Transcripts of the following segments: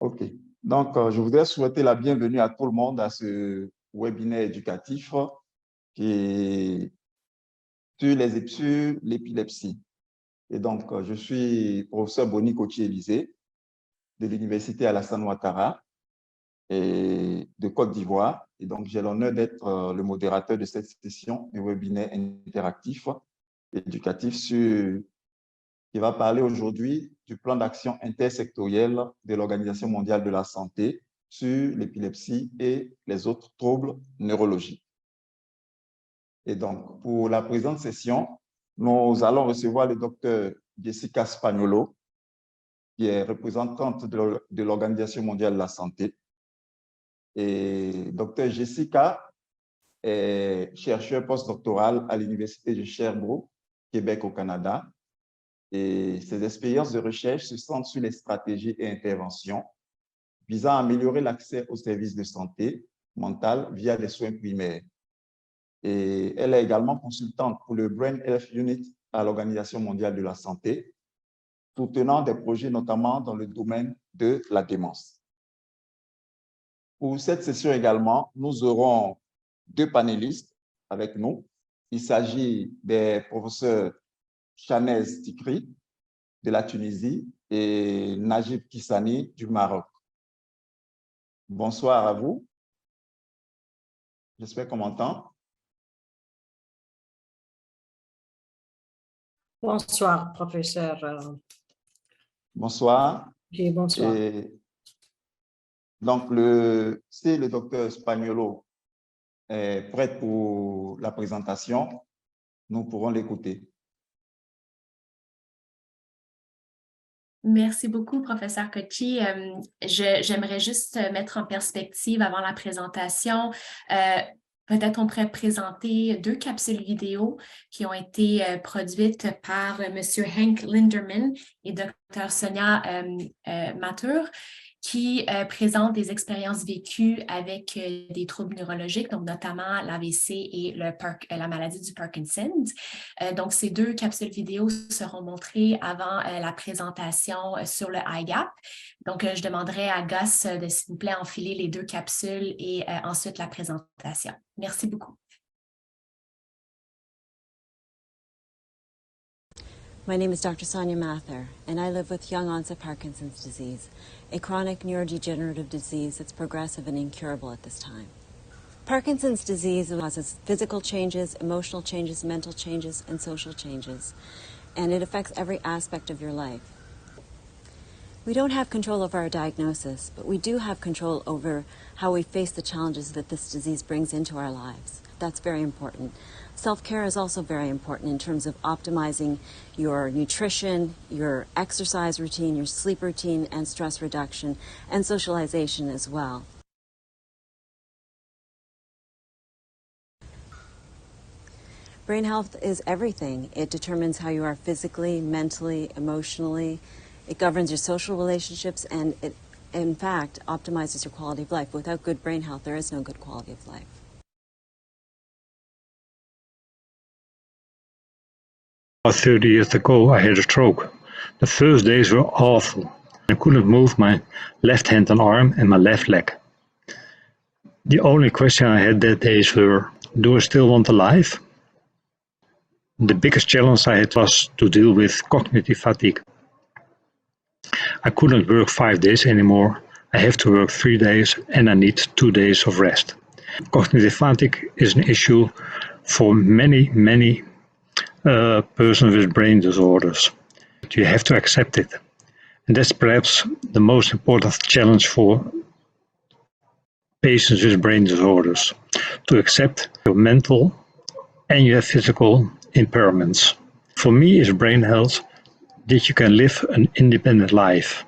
OK. Donc, je voudrais souhaiter la bienvenue à tout le monde à ce webinaire éducatif qui est sur l'épilepsie. Et donc, je suis professeur Boni Kochi-Élisée de l'Université Alassane Ouattara et de Côte d'Ivoire. Et donc, j'ai l'honneur d'être le modérateur de cette session, un webinaire interactif éducatif qui va parler aujourd'hui du plan d'action intersectoriel de l'Organisation mondiale de la santé sur l'épilepsie et les autres troubles neurologiques. Et donc, pour la présente session, nous allons recevoir le docteur Jessica Spagnuolo, qui est représentante de l'Organisation mondiale de la santé. Et docteur Jessica est chercheur postdoctoral à l'Université de Sherbrooke, Québec au Canada. Et ses expériences de recherche se centrent sur les stratégies et interventions visant à améliorer l'accès aux services de santé mentale via les soins primaires. Et elle est également consultante pour le Brain Health Unit à l'Organisation mondiale de la santé, soutenant des projets notamment dans le domaine de la démence. Pour cette session également, nous aurons deux panélistes avec nous. Il s'agit des professeurs Chanez Tikri de la Tunisie et Najib Kissani du Maroc. Bonsoir à vous. J'espère qu'on m'entend. Bonsoir, professeur. Bonsoir. Oui, bonsoir. Et donc, si le docteur Spagnuolo est prêt pour la présentation, nous pourrons l'écouter. Merci beaucoup, professeur Kochi. J'aimerais juste mettre en perspective avant la présentation. Peut-être on pourrait présenter deux capsules vidéo qui ont été produites par M. Henk Linderman et Dr. Sonia Mathur, qui présentent des expériences vécues avec des troubles neurologiques, donc notamment l'AVC et la maladie du Parkinson. Donc, ces deux capsules vidéo seront montrées avant la présentation sur le IGAP. Donc, je demanderai à Gus de, s'il vous plaît, enfiler les deux capsules et ensuite la présentation. Merci beaucoup. My name is Dr. Sonia Mathur, and I live with young onset Parkinson's disease, a chronic neurodegenerative disease that's progressive and incurable at this time. Parkinson's disease causes physical changes, emotional changes, mental changes, and social changes, and it affects every aspect of your life. We don't have control over our diagnosis, but we do have control over how we face the challenges that this disease brings into our lives. That's very important. Self-care is also very important in terms of optimizing your nutrition, your exercise routine, your sleep routine, and stress reduction, and socialization as well. Brain health is everything. It determines how you are physically, mentally, emotionally. It governs your social relationships, and it, in fact, optimizes your quality of life. Without good brain health, there is no good quality of life. About 30 years ago, I had a stroke. The first days were awful. I couldn't move my left hand and arm and my left leg. The only question I had that days were, do I still want a life? The biggest challenge I had was to deal with cognitive fatigue. I couldn't work 5 days anymore. I have to work 3 days and I need 2 days of rest. Cognitive fatigue is an issue for many persons with brain disorders. You have to accept it. And that's perhaps the most important challenge for patients with brain disorders, to accept your mental and your physical impairments. For me, is brain health that you can live an independent life.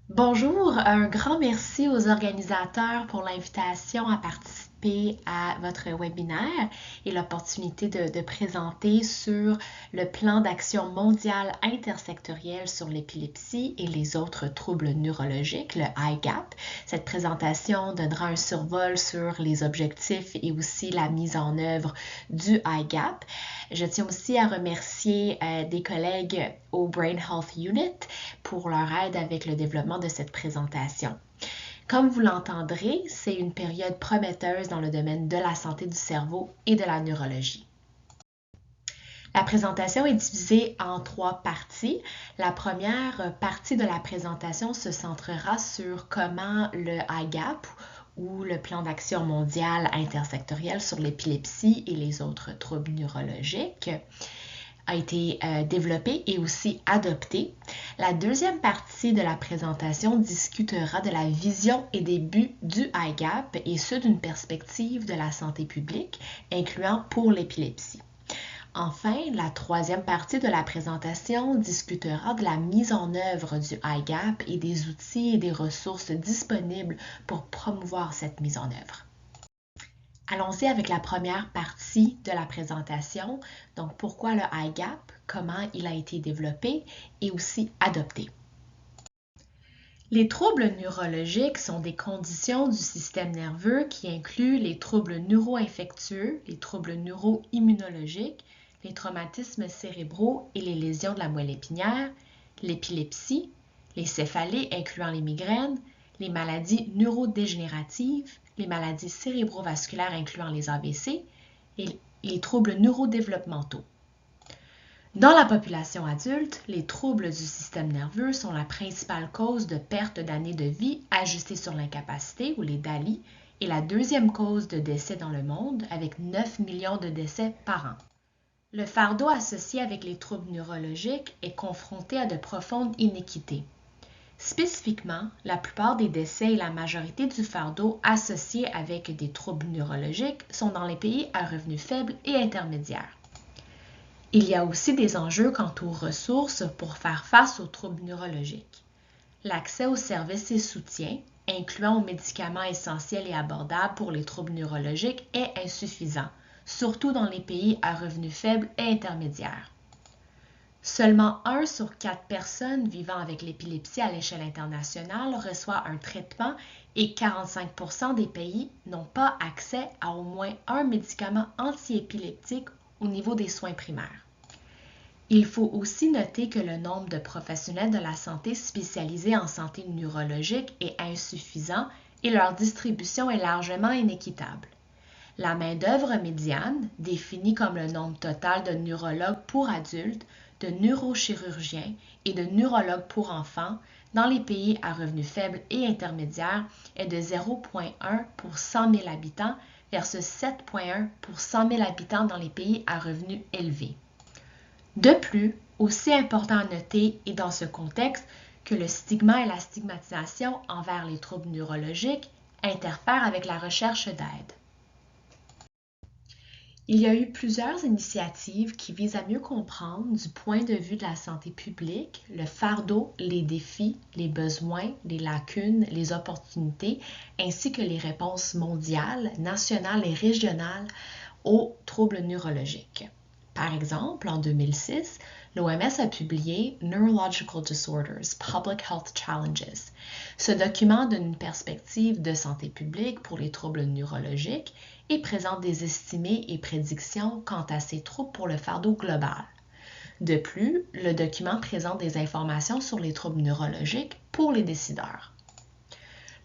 Bonjour, un grand merci aux organisateurs pour l'invitation à participer participé à votre webinaire et l'opportunité de présenter sur le plan d'action mondial intersectoriel sur l'épilepsie et les autres troubles neurologiques, le IGAP. Cette présentation donnera un survol sur les objectifs et aussi la mise en œuvre du IGAP. Je tiens aussi à remercier des collègues au Brain Health Unit pour leur aide avec le développement de cette présentation. Comme vous l'entendrez, c'est une période prometteuse dans le domaine de la santé du cerveau et de la neurologie. La présentation est divisée en 3 parties. La première partie de la présentation se centrera sur comment le IGAP ou le plan d'action mondial intersectoriel sur l'épilepsie et les autres troubles neurologiques a été développé et aussi adopté. La deuxième partie de la présentation discutera de la vision et des buts du IGAP et ceux d'une perspective de la santé publique, incluant pour l'épilepsie. Enfin, la troisième partie de la présentation discutera de la mise en œuvre du IGAP et des outils et des ressources disponibles pour promouvoir cette mise en œuvre. Allons-y avec la première partie de la présentation. Donc, pourquoi le IGAP, comment il a été développé et aussi adopté. Les troubles neurologiques sont des conditions du système nerveux qui incluent les troubles neuro-infectieux, les troubles neuro-immunologiques, les traumatismes cérébraux et les lésions de la moelle épinière, l'épilepsie, les céphalées incluant les migraines, les maladies neurodégénératives, les maladies cérébrovasculaires incluant les AVC et les troubles neurodéveloppementaux. Dans la population adulte, les troubles du système nerveux sont la principale cause de perte d'années de vie ajustée sur l'incapacité ou les DALY et la deuxième cause de décès dans le monde avec 9 millions de décès par an. Le fardeau associé avec les troubles neurologiques est confronté à de profondes inéquités. Spécifiquement, la plupart des décès et la majorité du fardeau associés avec des troubles neurologiques sont dans les pays à revenus faibles et intermédiaires. Il y a aussi des enjeux quant aux ressources pour faire face aux troubles neurologiques. L'accès aux services et soutiens, incluant aux médicaments essentiels et abordables pour les troubles neurologiques, est insuffisant, surtout dans les pays à revenus faibles et intermédiaires. Seulement 1 sur 4 personnes vivant avec l'épilepsie à l'échelle internationale reçoit un traitement et 45% des pays n'ont pas accès à au moins un médicament antiépileptique au niveau des soins primaires. Il faut aussi noter que le nombre de professionnels de la santé spécialisés en santé neurologique est insuffisant et leur distribution est largement inéquitable. La main-d'œuvre médiane, définie comme le nombre total de neurologues pour adultes, de neurochirurgiens et de neurologues pour enfants dans les pays à revenus faibles et intermédiaires est de 0,1 pour 100 000 habitants versus 7,1 pour 100 000 habitants dans les pays à revenus élevés. De plus, aussi important à noter est dans ce contexte que le stigma et la stigmatisation envers les troubles neurologiques interfèrent avec la recherche d'aide. Il y a eu plusieurs initiatives qui visent à mieux comprendre du point de vue de la santé publique le fardeau, les défis, les besoins, les lacunes, les opportunités, ainsi que les réponses mondiales, nationales et régionales aux troubles neurologiques. Par exemple, en 2006, l'OMS a publié Neurological Disorders, Public Health Challenges. Ce document donne une perspective de santé publique pour les troubles neurologiques et présente des estimés et prédictions quant à ces troubles pour le fardeau global. De plus, le document présente des informations sur les troubles neurologiques pour les décideurs.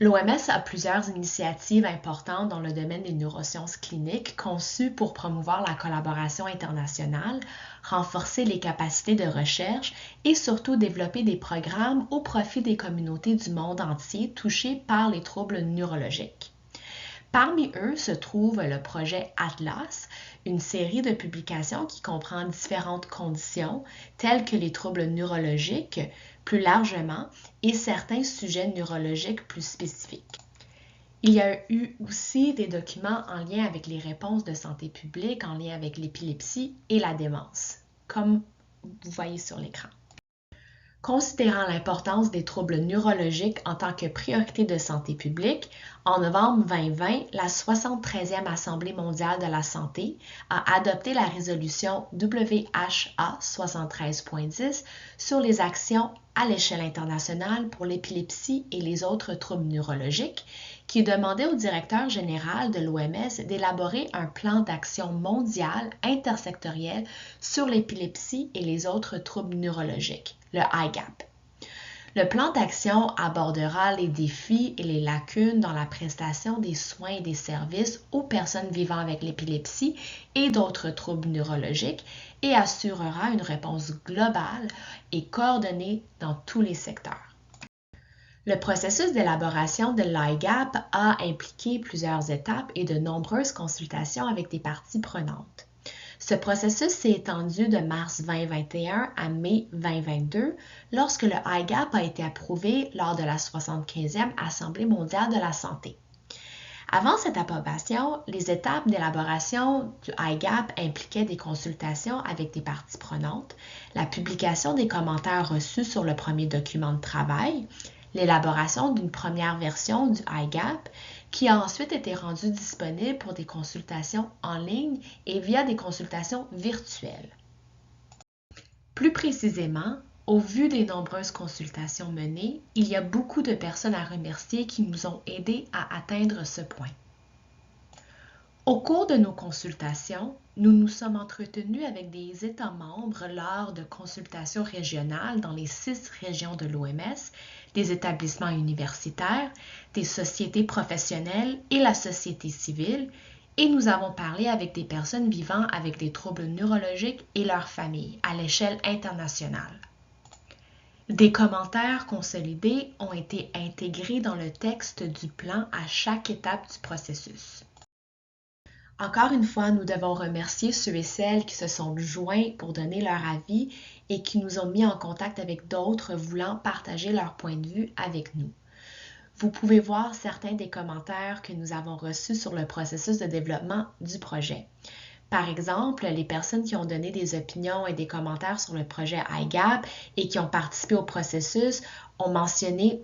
L'OMS a plusieurs initiatives importantes dans le domaine des neurosciences cliniques conçues pour promouvoir la collaboration internationale, renforcer les capacités de recherche et surtout développer des programmes au profit des communautés du monde entier touchées par les troubles neurologiques. Parmi eux se trouve le projet Atlas, une série de publications qui comprend différentes conditions telles que les troubles neurologiques plus largement et certains sujets neurologiques plus spécifiques. Il y a eu aussi des documents en lien avec les réponses de santé publique, en lien avec l'épilepsie et la démence, comme vous voyez sur l'écran. Considérant l'importance des troubles neurologiques en tant que priorité de santé publique, en novembre 2020, la 73e Assemblée mondiale de la santé a adopté la résolution WHA 73.10 sur les actions à l'échelle internationale pour l'épilepsie et les autres troubles neurologiques, qui demandait au directeur général de l'OMS d'élaborer un plan d'action mondial intersectoriel sur l'épilepsie et les autres troubles neurologiques, le IGAP. Le plan d'action abordera les défis et les lacunes dans la prestation des soins et des services aux personnes vivant avec l'épilepsie et d'autres troubles neurologiques et assurera une réponse globale et coordonnée dans tous les secteurs. Le processus d'élaboration de l'IGAP a impliqué plusieurs étapes et de nombreuses consultations avec des parties prenantes. Ce processus s'est étendu de mars 2021 à mai 2022 lorsque le IGAP a été approuvé lors de la 75e Assemblée mondiale de la santé. Avant cette approbation, les étapes d'élaboration du IGAP impliquaient des consultations avec des parties prenantes, la publication des commentaires reçus sur le premier document de travail, l'élaboration d'une première version du IGAP qui a ensuite été rendue disponible pour des consultations en ligne et via des consultations virtuelles. Plus précisément, au vu des nombreuses consultations menées, il y a beaucoup de personnes à remercier qui nous ont aidés à atteindre ce point. Au cours de nos consultations, nous nous sommes entretenus avec des États membres lors de consultations régionales dans les 6 régions de l'OMS, des établissements universitaires, des sociétés professionnelles et la société civile, et nous avons parlé avec des personnes vivant avec des troubles neurologiques et leurs familles à l'échelle internationale. Des commentaires consolidés ont été intégrés dans le texte du plan à chaque étape du processus. Encore une fois, nous devons remercier ceux et celles qui se sont joints pour donner leur avis et qui nous ont mis en contact avec d'autres voulant partager leur point de vue avec nous. Vous pouvez voir certains des commentaires que nous avons reçus sur le processus de développement du projet. Par exemple, les personnes qui ont donné des opinions et des commentaires sur le projet IGAP et qui ont participé au processus ont mentionné,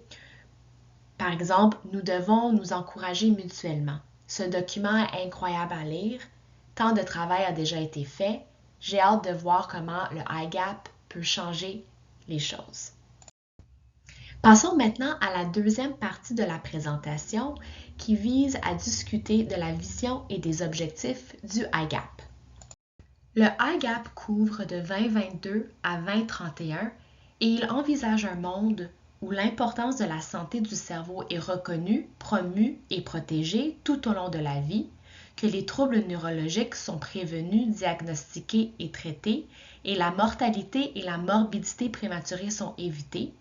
par exemple, nous devons nous encourager mutuellement. Ce document est incroyable à lire. Tant de travail a déjà été fait. J'ai hâte de voir comment le IGAP peut changer les choses. Passons maintenant à la deuxième partie de la présentation qui vise à discuter de la vision et des objectifs du IGAP. Le IGAP couvre de 2022 à 2031 et il envisage un monde où l'importance de la santé du cerveau est reconnue, promue et protégée tout au long de la vie, que les troubles neurologiques sont prévenus, diagnostiqués et traités, et la mortalité et la morbidité prématurée sont évitées,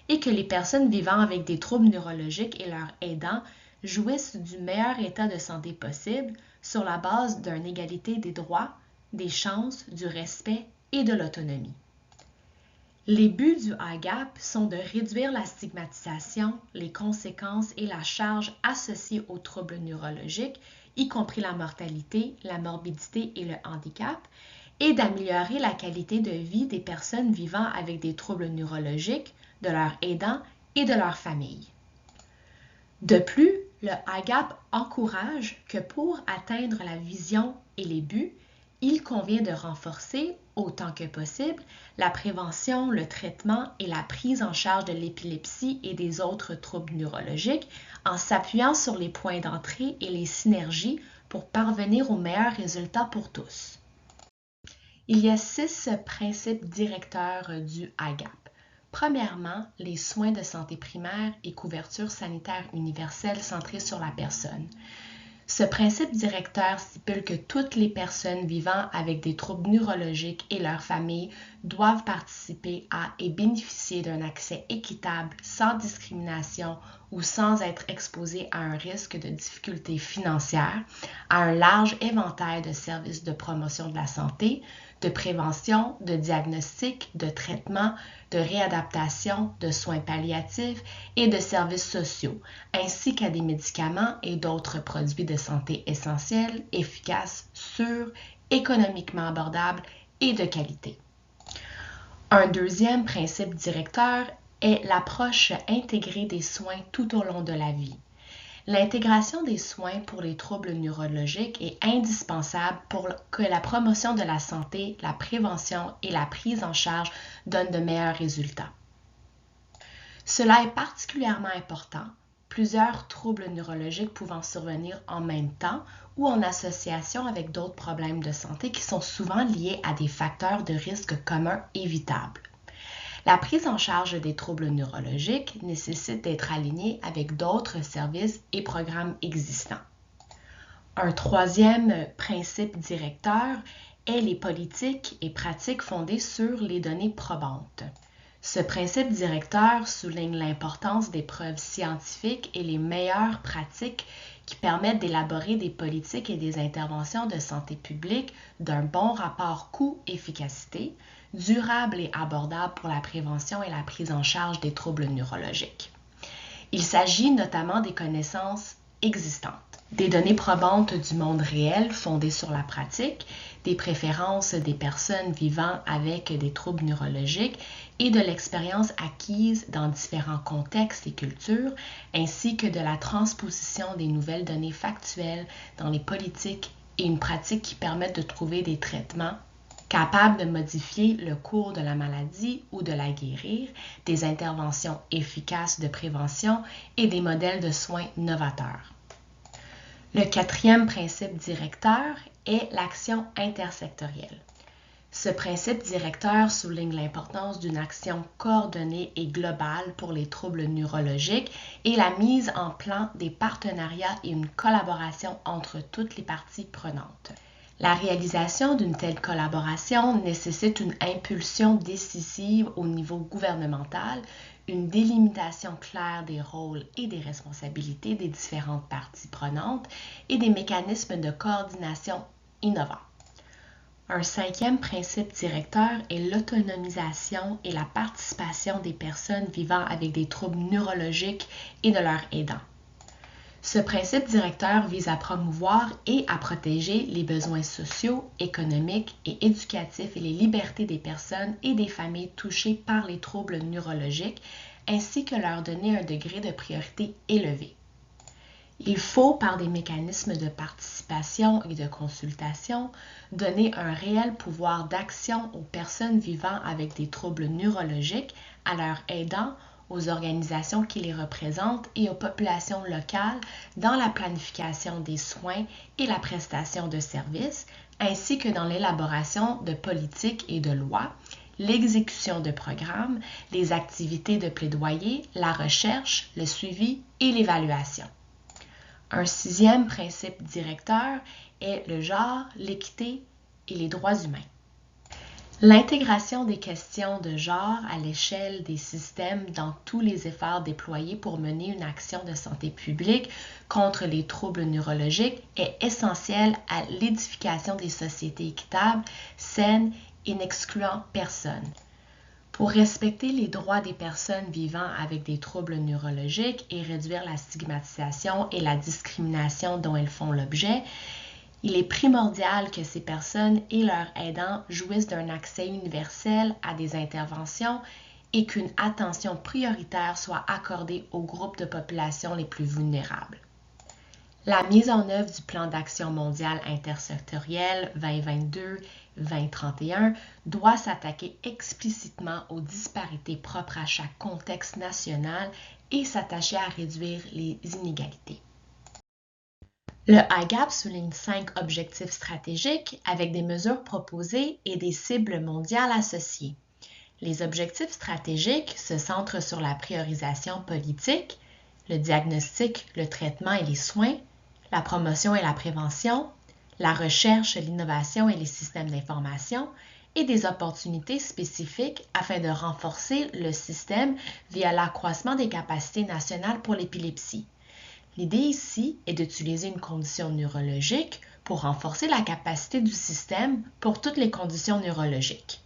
et que les personnes vivant avec des troubles neurologiques et leurs aidants jouissent du meilleur état de santé possible sur la base d'une égalité des droits, des chances, du respect et de l'autonomie. Les buts du IGAP sont de réduire la stigmatisation, les conséquences et la charge associées aux troubles neurologiques, y compris la mortalité, la morbidité et le handicap, et d'améliorer la qualité de vie des personnes vivant avec des troubles neurologiques, de leurs aidants et de leurs familles. De plus, le IGAP encourage que pour atteindre la vision et les buts, il convient de renforcer, autant que possible, la prévention, le traitement et la prise en charge de l'épilepsie et des autres troubles neurologiques en s'appuyant sur les points d'entrée et les synergies pour parvenir aux meilleurs résultats pour tous. Il y a 6 principes directeurs du IGAP. Premièrement, les soins de santé primaire et couverture sanitaire universelle centrée sur la personne. Ce principe directeur stipule que toutes les personnes vivant avec des troubles neurologiques et leurs familles doivent participer à et bénéficier d'un accès équitable, sans discrimination ou sans être exposées à un risque de difficultés financières, à un large éventail de services de promotion de la santé, de prévention, de diagnostic, de traitement, de réadaptation, de soins palliatifs et de services sociaux, ainsi qu'à des médicaments et d'autres produits de santé essentiels, efficaces, sûrs, économiquement abordables et de qualité. Un deuxième principe directeur est l'approche intégrée des soins tout au long de la vie. L'intégration des soins pour les troubles neurologiques est indispensable pour que la promotion de la santé, la prévention et la prise en charge donnent de meilleurs résultats. Cela est particulièrement important, plusieurs troubles neurologiques pouvant survenir en même temps ou en association avec d'autres problèmes de santé qui sont souvent liés à des facteurs de risque communs évitables. La prise en charge des troubles neurologiques nécessite d'être alignée avec d'autres services et programmes existants. Un troisième principe directeur est les politiques et pratiques fondées sur les données probantes. Ce principe directeur souligne l'importance des preuves scientifiques et les meilleures pratiques qui permettent d'élaborer des politiques et des interventions de santé publique d'un bon rapport coût-efficacité, durable et abordable pour la prévention et la prise en charge des troubles neurologiques. Il s'agit notamment des connaissances existantes, des données probantes du monde réel fondées sur la pratique, des préférences des personnes vivant avec des troubles neurologiques et de l'expérience acquise dans différents contextes et cultures, ainsi que de la transposition des nouvelles données factuelles dans les politiques et une pratique qui permettent de trouver des traitements capables de modifier le cours de la maladie ou de la guérir, des interventions efficaces de prévention et des modèles de soins novateurs. Le quatrième principe directeur est l'action intersectorielle. Ce principe directeur souligne l'importance d'une action coordonnée et globale pour les troubles neurologiques et la mise en plan des partenariats et une collaboration entre toutes les parties prenantes. La réalisation d'une telle collaboration nécessite une impulsion décisive au niveau gouvernemental, une délimitation claire des rôles et des responsabilités des différentes parties prenantes et des mécanismes de coordination innovants. Un cinquième principe directeur est l'autonomisation et la participation des personnes vivant avec des troubles neurologiques et de leurs aidants. Ce principe directeur vise à promouvoir et à protéger les besoins sociaux, économiques et éducatifs et les libertés des personnes et des familles touchées par les troubles neurologiques, ainsi que leur donner un degré de priorité élevé. Il faut, par des mécanismes de participation et de consultation, donner un réel pouvoir d'action aux personnes vivant avec des troubles neurologiques, à leurs aidants, aux organisations qui les représentent et aux populations locales dans la planification des soins et la prestation de services, ainsi que dans l'élaboration de politiques et de lois, l'exécution de programmes, les activités de plaidoyer, la recherche, le suivi et l'évaluation. Un sixième principe directeur est le genre, l'équité et les droits humains. L'intégration des questions de genre à l'échelle des systèmes dans tous les efforts déployés pour mener une action de santé publique contre les troubles neurologiques est essentielle à l'édification des sociétés équitables, saines et n'excluant personne. Pour respecter les droits des personnes vivant avec des troubles neurologiques et réduire la stigmatisation et la discrimination dont elles font l'objet, il est primordial que ces personnes et leurs aidants jouissent d'un accès universel à des interventions et qu'une attention prioritaire soit accordée aux groupes de population les plus vulnérables. La mise en œuvre du plan d'action mondial intersectoriel 2022-2031 doit s'attaquer explicitement aux disparités propres à chaque contexte national et s'attacher à réduire les inégalités. Le IGAP souligne 5 objectifs stratégiques avec des mesures proposées et des cibles mondiales associées. Les objectifs stratégiques se centrent sur la priorisation politique, le diagnostic, le traitement et les soins, la promotion et la prévention, la recherche, l'innovation et les systèmes d'information et des opportunités spécifiques afin de renforcer le système via l'accroissement des capacités nationales pour l'épilepsie. L'idée ici est d'utiliser une condition neurologique pour renforcer la capacité du système pour toutes les conditions neurologiques.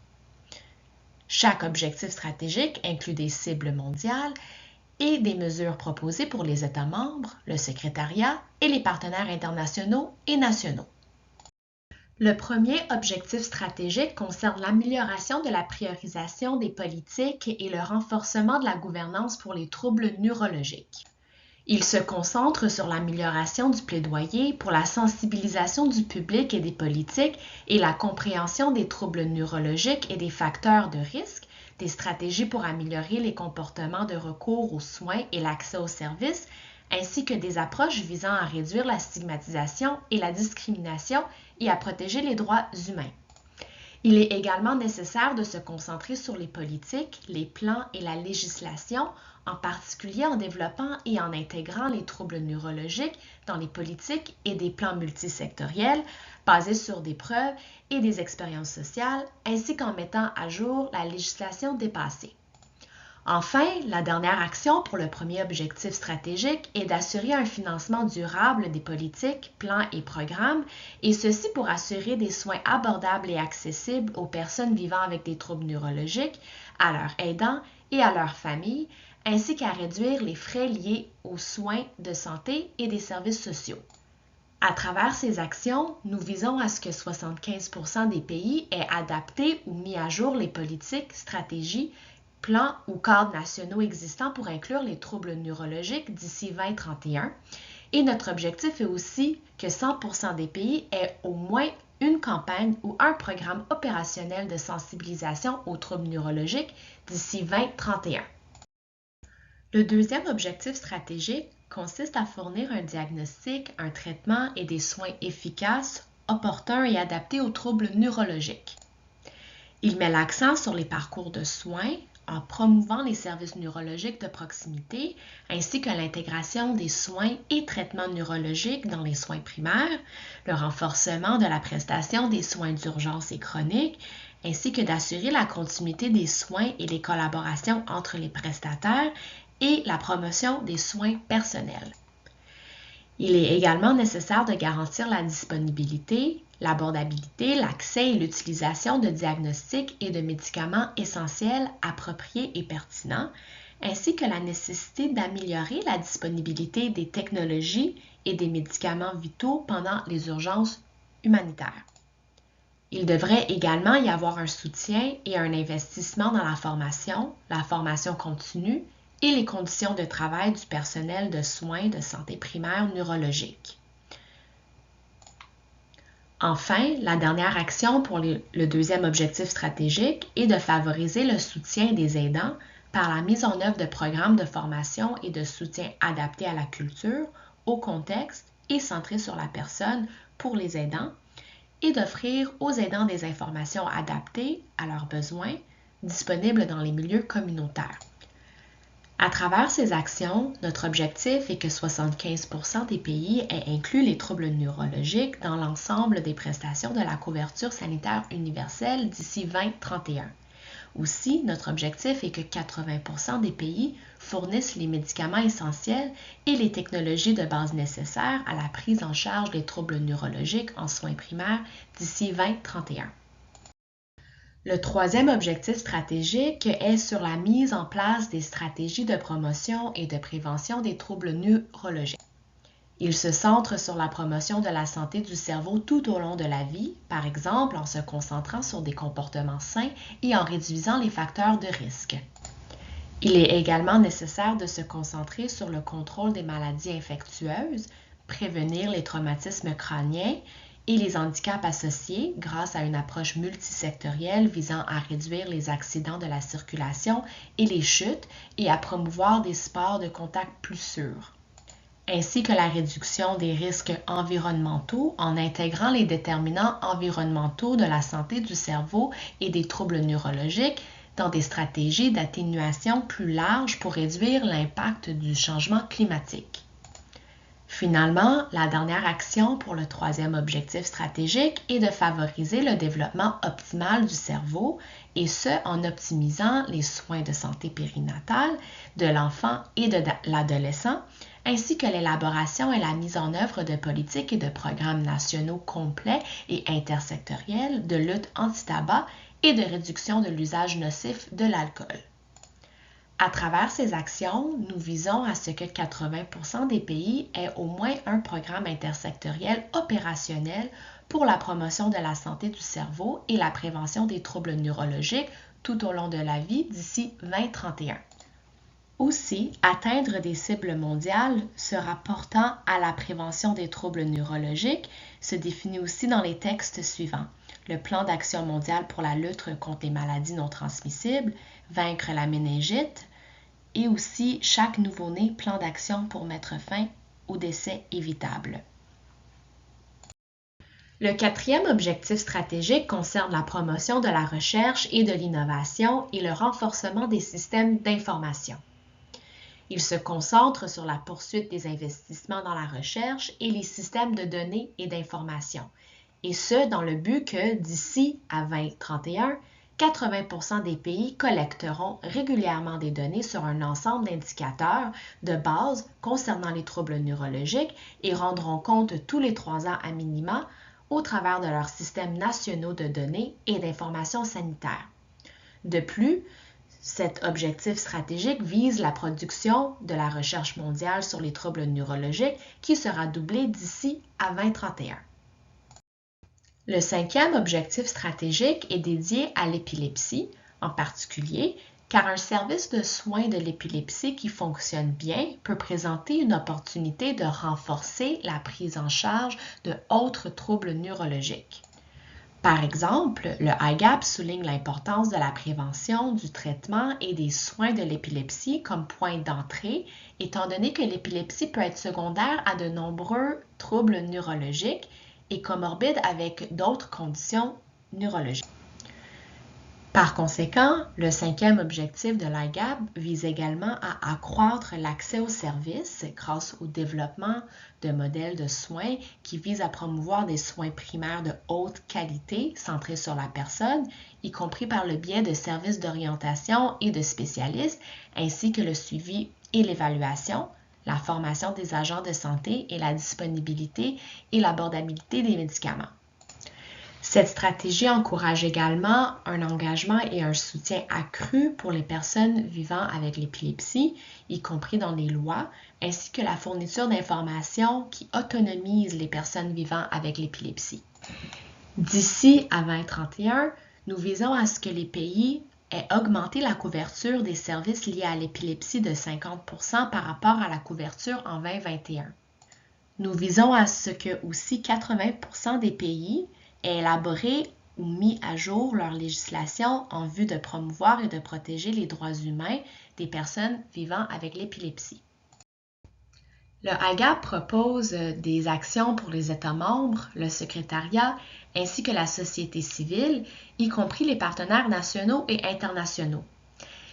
Chaque objectif stratégique inclut des cibles mondiales et des mesures proposées pour les États membres, le secrétariat et les partenaires internationaux et nationaux. Le premier objectif stratégique concerne l'amélioration de la priorisation des politiques et le renforcement de la gouvernance pour les troubles neurologiques. Il se concentre sur l'amélioration du plaidoyer pour la sensibilisation du public et des politiques et la compréhension des troubles neurologiques et des facteurs de risque, des stratégies pour améliorer les comportements de recours aux soins et l'accès aux services, ainsi que des approches visant à réduire la stigmatisation et la discrimination et à protéger les droits humains. Il est également nécessaire de se concentrer sur les politiques, les plans et la législation, en particulier en développant et en intégrant les troubles neurologiques dans les politiques et des plans multisectoriels basés sur des preuves et des expériences sociales, ainsi qu'en mettant à jour la législation dépassée. Enfin, la dernière action pour le premier objectif stratégique est d'assurer un financement durable des politiques, plans et programmes, et ceci pour assurer des soins abordables et accessibles aux personnes vivant avec des troubles neurologiques, à leurs aidants et à leurs familles, ainsi qu'à réduire les frais liés aux soins de santé et des services sociaux. À travers ces actions, nous visons à ce que 75% des pays aient adapté ou mis à jour les politiques, stratégies, plans ou cadres nationaux existants pour inclure les troubles neurologiques d'ici 2031. Et notre objectif est aussi que 100% des pays aient au moins une campagne ou un programme opérationnel de sensibilisation aux troubles neurologiques d'ici 2031. Le deuxième objectif stratégique consiste à fournir un diagnostic, un traitement et des soins efficaces, opportuns et adaptés aux troubles neurologiques. Il met l'accent sur les parcours de soins, en promouvant les services neurologiques de proximité, ainsi que l'intégration des soins et traitements neurologiques dans les soins primaires, le renforcement de la prestation des soins d'urgence et chroniques, ainsi que d'assurer la continuité des soins et les collaborations entre les prestataires et la promotion des soins personnels. Il est également nécessaire de garantir la disponibilité, l'abordabilité, l'accès et l'utilisation de diagnostics et de médicaments essentiels, appropriés et pertinents, ainsi que la nécessité d'améliorer la disponibilité des technologies et des médicaments vitaux pendant les urgences humanitaires. Il devrait également y avoir un soutien et un investissement dans la formation continue et les conditions de travail du personnel de soins de santé primaire neurologique. Enfin, la dernière action pour le deuxième objectif stratégique est de favoriser le soutien des aidants par la mise en œuvre de programmes de formation et de soutien adaptés à la culture, au contexte et centrés sur la personne pour les aidants, et d'offrir aux aidants des informations adaptées à leurs besoins, disponibles dans les milieux communautaires. À travers ces actions, notre objectif est que 75% des pays aient inclus les troubles neurologiques dans l'ensemble des prestations de la couverture sanitaire universelle d'ici 2031. Aussi, notre objectif est que 80% des pays fournissent les médicaments essentiels et les technologies de base nécessaires à la prise en charge des troubles neurologiques en soins primaires d'ici 2031. Le troisième objectif stratégique est sur la mise en place des stratégies de promotion et de prévention des troubles neurologiques. Il se centre sur la promotion de la santé du cerveau tout au long de la vie, par exemple en se concentrant sur des comportements sains et en réduisant les facteurs de risque. Il est également nécessaire de se concentrer sur le contrôle des maladies infectieuses, prévenir les traumatismes crâniens et les handicaps associés grâce à une approche multisectorielle visant à réduire les accidents de la circulation et les chutes et à promouvoir des sports de contact plus sûrs, ainsi que la réduction des risques environnementaux en intégrant les déterminants environnementaux de la santé du cerveau et des troubles neurologiques dans des stratégies d'atténuation plus larges pour réduire l'impact du changement climatique. Finalement, la dernière action pour le troisième objectif stratégique est de favoriser le développement optimal du cerveau, et ce en optimisant les soins de santé périnatale de l'enfant et de l'adolescent, ainsi que l'élaboration et la mise en œuvre de politiques et de programmes nationaux complets et intersectoriels de lutte anti-tabac et de réduction de l'usage nocif de l'alcool. À travers ces actions, nous visons à ce que 80% des pays aient au moins un programme intersectoriel opérationnel pour la promotion de la santé du cerveau et la prévention des troubles neurologiques tout au long de la vie d'ici 2031. Aussi, atteindre des cibles mondiales se rapportant à la prévention des troubles neurologiques se définit aussi dans les textes suivants. Le plan d'action mondial pour la lutte contre les maladies non transmissibles, vaincre la méningite, et aussi chaque nouveau-né plan d'action pour mettre fin au décès évitable. Le quatrième objectif stratégique concerne la promotion de la recherche et de l'innovation et le renforcement des systèmes d'information. Il se concentre sur la poursuite des investissements dans la recherche et les systèmes de données et d'information, et ce dans le but que d'ici à 2031, 80% des pays collecteront régulièrement des données sur un ensemble d'indicateurs de base concernant les troubles neurologiques et rendront compte tous les 3 ans à minima au travers de leurs systèmes nationaux de données et d'informations sanitaires. De plus, cet objectif stratégique vise la production de la recherche mondiale sur les troubles neurologiques qui sera doublée d'ici à 2031. Le 5e objectif stratégique est dédié à l'épilepsie, en particulier, car un service de soins de l'épilepsie qui fonctionne bien peut présenter une opportunité de renforcer la prise en charge de autres troubles neurologiques. Par exemple, le IGAP souligne l'importance de la prévention, du traitement et des soins de l'épilepsie comme point d'entrée, étant donné que l'épilepsie peut être secondaire à de nombreux troubles neurologiques et comorbide avec d'autres conditions neurologiques. Par conséquent, le 5e objectif de l'IGAP vise également à accroître l'accès aux services grâce au développement de modèles de soins qui visent à promouvoir des soins primaires de haute qualité centrés sur la personne, y compris par le biais de services d'orientation et de spécialistes, ainsi que le suivi et l'évaluation, la formation des agents de santé et la disponibilité et l'abordabilité des médicaments. Cette stratégie encourage également un engagement et un soutien accru pour les personnes vivant avec l'épilepsie, y compris dans les lois, ainsi que la fourniture d'informations qui autonomisent les personnes vivant avec l'épilepsie. D'ici à 2031, nous visons à ce que les pays aient augmenté la couverture des services liés à l'épilepsie de 50% par rapport à la couverture en 2021. Nous visons à ce que aussi 80% des pays aient élaboré ou mis à jour leur législation en vue de promouvoir et de protéger les droits humains des personnes vivant avec l'épilepsie. Le IGAP propose des actions pour les États membres, le secrétariat, ainsi que la société civile, y compris les partenaires nationaux et internationaux.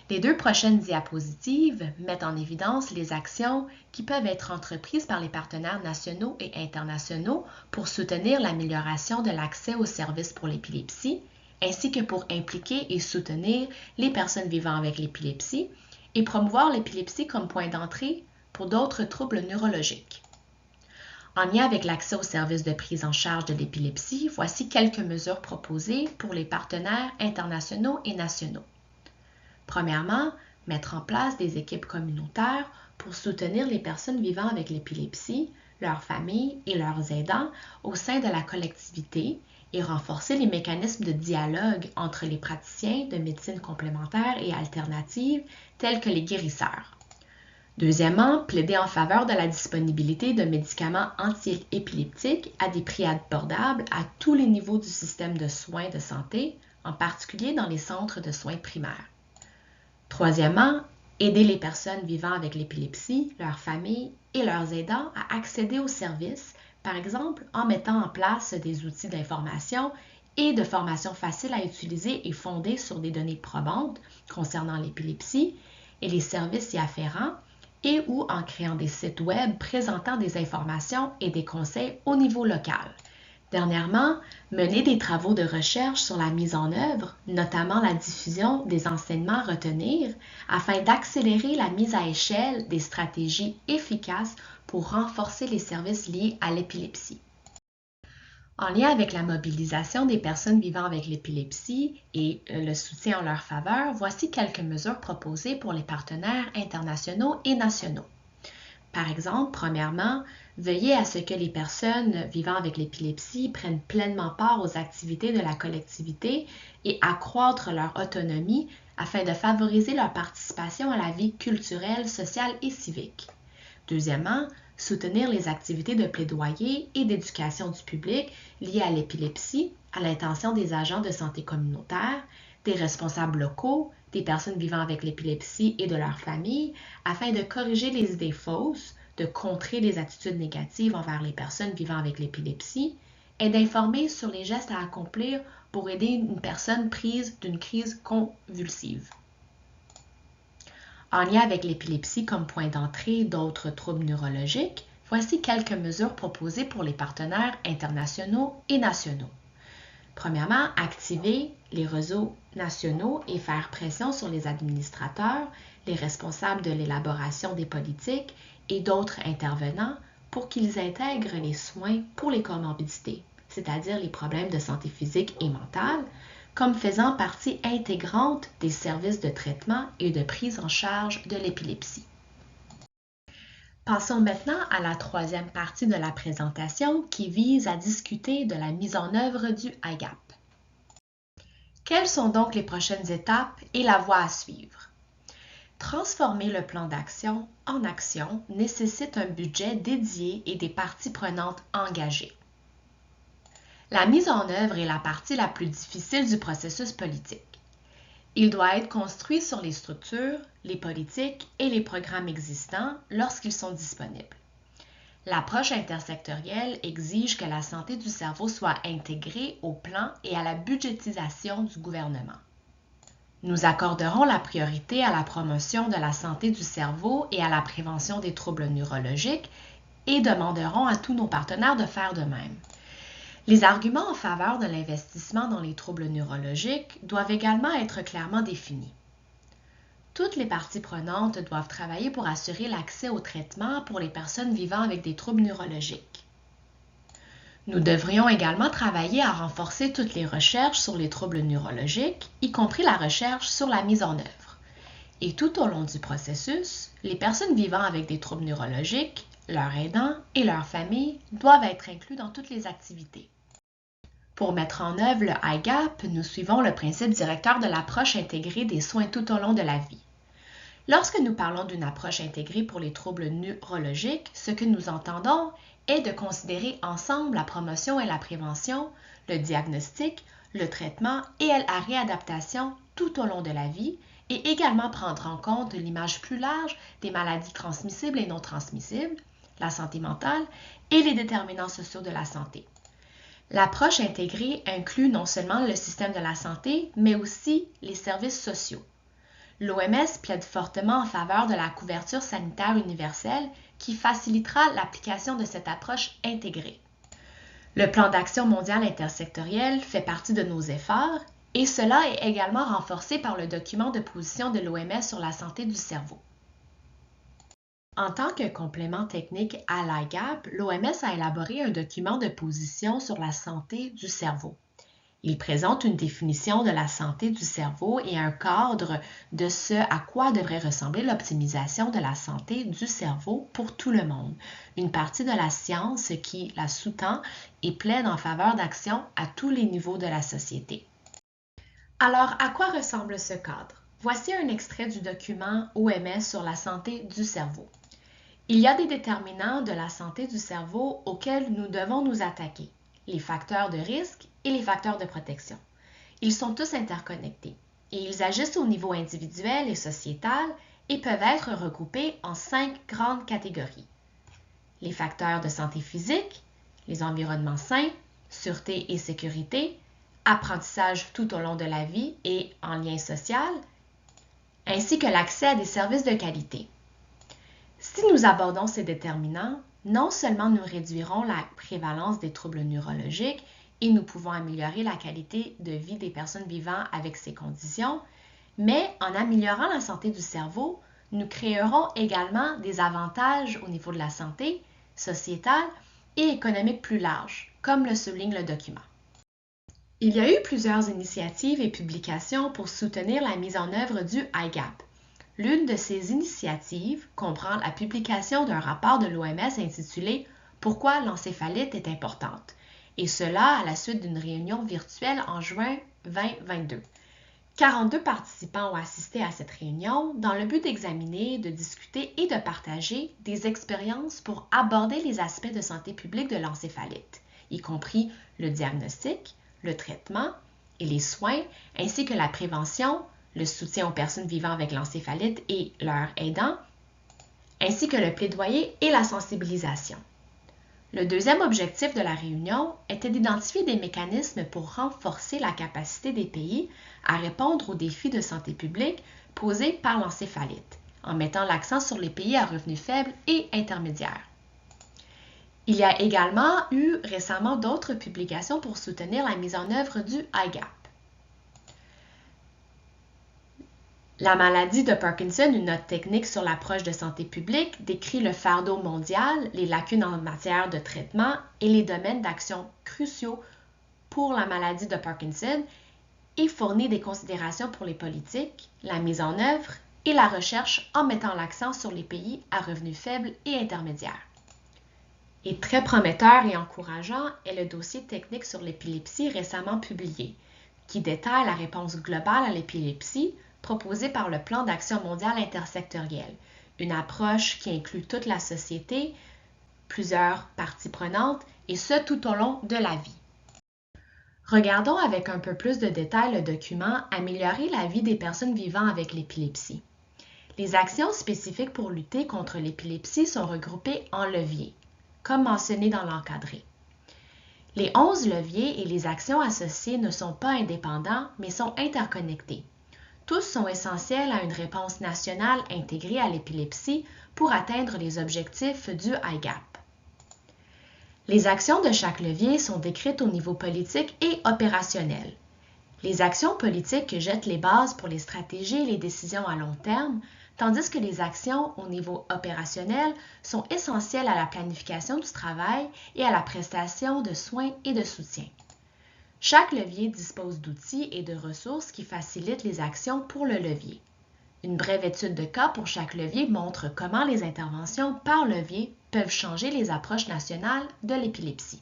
Les 2 prochaines diapositives mettent en évidence les actions qui peuvent être entreprises par les partenaires nationaux et internationaux pour soutenir l'amélioration de l'accès aux services pour l'épilepsie, ainsi que pour impliquer et soutenir les personnes vivant avec l'épilepsie et promouvoir l'épilepsie comme point d'entrée pour d'autres troubles neurologiques. En lien avec l'accès aux services de prise en charge de l'épilepsie, voici quelques mesures proposées pour les partenaires internationaux et nationaux. Premièrement, mettre en place des équipes communautaires pour soutenir les personnes vivant avec l'épilepsie, leurs familles et leurs aidants au sein de la collectivité et renforcer les mécanismes de dialogue entre les praticiens de médecine complémentaire et alternative tels que les guérisseurs. Deuxièmement, plaider en faveur de la disponibilité de médicaments anti-épileptiques à des prix abordables à tous les niveaux du système de soins de santé, en particulier dans les centres de soins primaires. Troisièmement, aider les personnes vivant avec l'épilepsie, leurs familles et leurs aidants à accéder aux services, par exemple en mettant en place des outils d'information et de formation faciles à utiliser et fondés sur des données probantes concernant l'épilepsie et les services y afférents, et ou en créant des sites web présentant des informations et des conseils au niveau local. Dernièrement, mener des travaux de recherche sur la mise en œuvre, notamment la diffusion des enseignements à retenir, afin d'accélérer la mise à échelle des stratégies efficaces pour renforcer les services liés à l'épilepsie. En lien avec la mobilisation des personnes vivant avec l'épilepsie et le soutien en leur faveur, voici quelques mesures proposées pour les partenaires internationaux et nationaux. Par exemple, premièrement, veillez à ce que les personnes vivant avec l'épilepsie prennent pleinement part aux activités de la collectivité et accroître leur autonomie afin de favoriser leur participation à la vie culturelle, sociale et civique. Deuxièmement, soutenir les activités de plaidoyer et d'éducation du public liées à l'épilepsie à l'intention des agents de santé communautaire, des responsables locaux, des personnes vivant avec l'épilepsie et de leurs familles, afin de corriger les idées fausses, de contrer les attitudes négatives envers les personnes vivant avec l'épilepsie et d'informer sur les gestes à accomplir pour aider une personne prise d'une crise convulsive. En lien avec l'épilepsie comme point d'entrée d'autres troubles neurologiques, voici quelques mesures proposées pour les partenaires internationaux et nationaux. Premièrement, activer les réseaux nationaux et faire pression sur les administrateurs, les responsables de l'élaboration des politiques et d'autres intervenants pour qu'ils intègrent les soins pour les comorbidités, c'est-à-dire les problèmes de santé physique et mentale, comme faisant partie intégrante des services de traitement et de prise en charge de l'épilepsie. Passons maintenant à la troisième partie de la présentation qui vise à discuter de la mise en œuvre du IGAP. Quelles sont donc les prochaines étapes et la voie à suivre? Transformer le plan d'action en action nécessite un budget dédié et des parties prenantes engagées. La mise en œuvre est la partie la plus difficile du processus politique. Il doit être construit sur les structures, les politiques et les programmes existants lorsqu'ils sont disponibles. L'approche intersectorielle exige que la santé du cerveau soit intégrée au plan et à la budgétisation du gouvernement. Nous accorderons la priorité à la promotion de la santé du cerveau et à la prévention des troubles neurologiques et demanderons à tous nos partenaires de faire de même. Les arguments en faveur de l'investissement dans les troubles neurologiques doivent également être clairement définis. Toutes les parties prenantes doivent travailler pour assurer l'accès au traitement pour les personnes vivant avec des troubles neurologiques. Nous devrions également travailler à renforcer toutes les recherches sur les troubles neurologiques, y compris la recherche sur la mise en œuvre. Et tout au long du processus, les personnes vivant avec des troubles neurologiques, leurs aidants et leurs familles doivent être inclus dans toutes les activités. Pour mettre en œuvre le IGAP, nous suivons le principe directeur de l'approche intégrée des soins tout au long de la vie. Lorsque nous parlons d'une approche intégrée pour les troubles neurologiques, ce que nous entendons est de considérer ensemble la promotion et la prévention, le diagnostic, le traitement et la réadaptation tout au long de la vie et également prendre en compte l'image plus large des maladies transmissibles et non transmissibles, la santé mentale et les déterminants sociaux de la santé. L'approche intégrée inclut non seulement le système de la santé, mais aussi les services sociaux. L'OMS plaide fortement en faveur de la couverture sanitaire universelle qui facilitera l'application de cette approche intégrée. Le plan d'action mondial intersectoriel fait partie de nos efforts et cela est également renforcé par le document de position de l'OMS sur la santé du cerveau. En tant que complément technique à l'IGAP, l'OMS a élaboré un document de position sur la santé du cerveau. Il présente une définition de la santé du cerveau et un cadre de ce à quoi devrait ressembler l'optimisation de la santé du cerveau pour tout le monde, une partie de la science qui la sous-tend et plaide en faveur d'actions à tous les niveaux de la société. Alors, à quoi ressemble ce cadre? Voici un extrait du document OMS sur la santé du cerveau. Il y a des déterminants de la santé du cerveau auxquels nous devons nous attaquer, les facteurs de risque et les facteurs de protection. Ils sont tous interconnectés et ils agissent au niveau individuel et sociétal et peuvent être regroupés en 5 grandes catégories. Les facteurs de santé physique, les environnements sains, sûreté et sécurité, apprentissage tout au long de la vie et en lien social, ainsi que l'accès à des services de qualité. Si nous abordons ces déterminants, non seulement nous réduirons la prévalence des troubles neurologiques et nous pouvons améliorer la qualité de vie des personnes vivant avec ces conditions, mais en améliorant la santé du cerveau, nous créerons également des avantages au niveau de la santé sociétale et économique plus large, comme le souligne le document. Il y a eu plusieurs initiatives et publications pour soutenir la mise en œuvre du IGAP. L'une de ces initiatives comprend la publication d'un rapport de l'OMS intitulé « Pourquoi l'encéphalite est importante ?» et cela à la suite d'une réunion virtuelle en juin 2022. 42 participants ont assisté à cette réunion dans le but d'examiner, de discuter et de partager des expériences pour aborder les aspects de santé publique de l'encéphalite, y compris le diagnostic, le traitement et les soins, ainsi que la prévention, le soutien aux personnes vivant avec l'encéphalite et leurs aidants, ainsi que le plaidoyer et la sensibilisation. Le deuxième objectif de la réunion était d'identifier des mécanismes pour renforcer la capacité des pays à répondre aux défis de santé publique posés par l'encéphalite, en mettant l'accent sur les pays à revenus faibles et intermédiaires. Il y a également eu récemment d'autres publications pour soutenir la mise en œuvre du IGAP. La maladie de Parkinson, une note technique sur l'approche de santé publique, décrit le fardeau mondial, les lacunes en matière de traitement et les domaines d'action cruciaux pour la maladie de Parkinson et fournit des considérations pour les politiques, la mise en œuvre et la recherche en mettant l'accent sur les pays à revenus faibles et intermédiaires. Et très prometteur et encourageant est le dossier technique sur l'épilepsie récemment publié, qui détaille la réponse globale à l'épilepsie proposée par le Plan d'action mondial intersectoriel, une approche qui inclut toute la société, plusieurs parties prenantes, et ce tout au long de la vie. Regardons avec un peu plus de détails le document « Améliorer la vie des personnes vivant avec l'épilepsie ». Les actions spécifiques pour lutter contre l'épilepsie sont regroupées en leviers, comme mentionné dans l'encadré. Les 11 leviers et les actions associées ne sont pas indépendants, mais sont interconnectés. Tous sont essentiels à une réponse nationale intégrée à l'épilepsie pour atteindre les objectifs du IGAP. Les actions de chaque levier sont décrites au niveau politique et opérationnel. Les actions politiques jettent les bases pour les stratégies et les décisions à long terme, tandis que les actions au niveau opérationnel sont essentielles à la planification du travail et à la prestation de soins et de soutien. Chaque levier dispose d'outils et de ressources qui facilitent les actions pour le levier. Une brève étude de cas pour chaque levier montre comment les interventions par levier peuvent changer les approches nationales de l'épilepsie.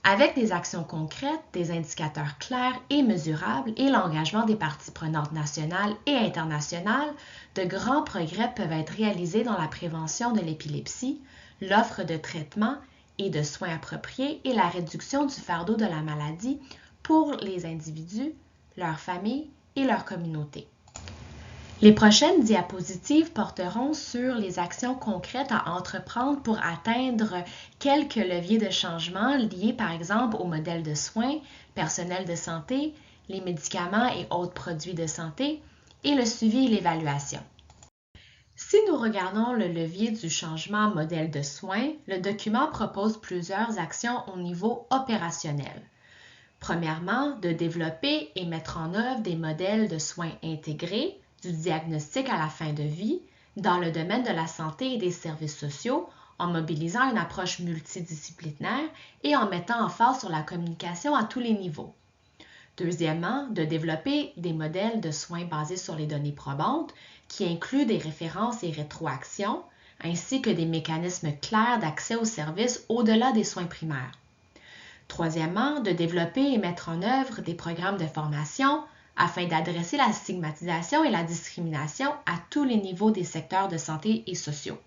Avec des actions concrètes, des indicateurs clairs et mesurables et l'engagement des parties prenantes nationales et internationales, de grands progrès peuvent être réalisés dans la prévention de l'épilepsie, l'offre de traitements et de soins appropriés et la réduction du fardeau de la maladie pour les individus, leurs familles et leurs communautés. Les prochaines diapositives porteront sur les actions concrètes à entreprendre pour atteindre quelques leviers de changement liés par exemple au modèle de soins, personnel de santé, les médicaments et autres produits de santé et le suivi et l'évaluation. Si nous regardons le levier du changement modèle de soins, le document propose plusieurs actions au niveau opérationnel. Premièrement, de développer et mettre en œuvre des modèles de soins intégrés, du diagnostic à la fin de vie, dans le domaine de la santé et des services sociaux, en mobilisant une approche multidisciplinaire et en mettant emphase sur la communication à tous les niveaux. Deuxièmement, de développer des modèles de soins basés sur les données probantes qui incluent des références et rétroactions, ainsi que des mécanismes clairs d'accès aux services au-delà des soins primaires. Troisièmement, de développer et mettre en œuvre des programmes de formation afin d'adresser la stigmatisation et la discrimination à tous les niveaux des secteurs de santé et sociaux.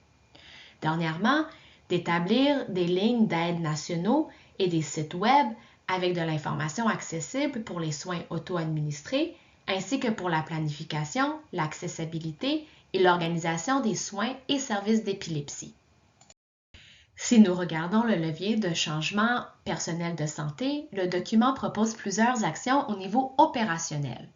Dernièrement, d'établir des lignes d'aide nationaux et des sites web avec de l'information accessible pour les soins auto-administrés, ainsi que pour la planification, l'accessibilité et l'organisation des soins et services d'épilepsie. Si nous regardons le levier de changement personnel de santé, le document propose plusieurs actions au niveau opérationnel.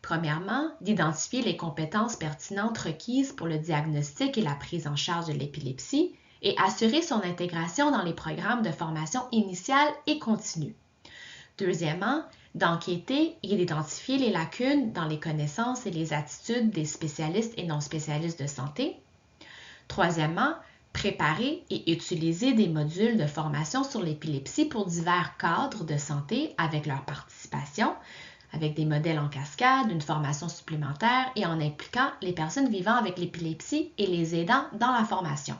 Premièrement, d'identifier les compétences pertinentes requises pour le diagnostic et la prise en charge de l'épilepsie et assurer son intégration dans les programmes de formation initiale et continue. Deuxièmement, d'enquêter et d'identifier les lacunes dans les connaissances et les attitudes des spécialistes et non spécialistes de santé. Troisièmement, Préparer et utiliser des modules de formation sur l'épilepsie pour divers cadres de santé avec leur participation, avec des modèles en cascade, une formation supplémentaire et en impliquant les personnes vivant avec l'épilepsie et les aidants dans la formation.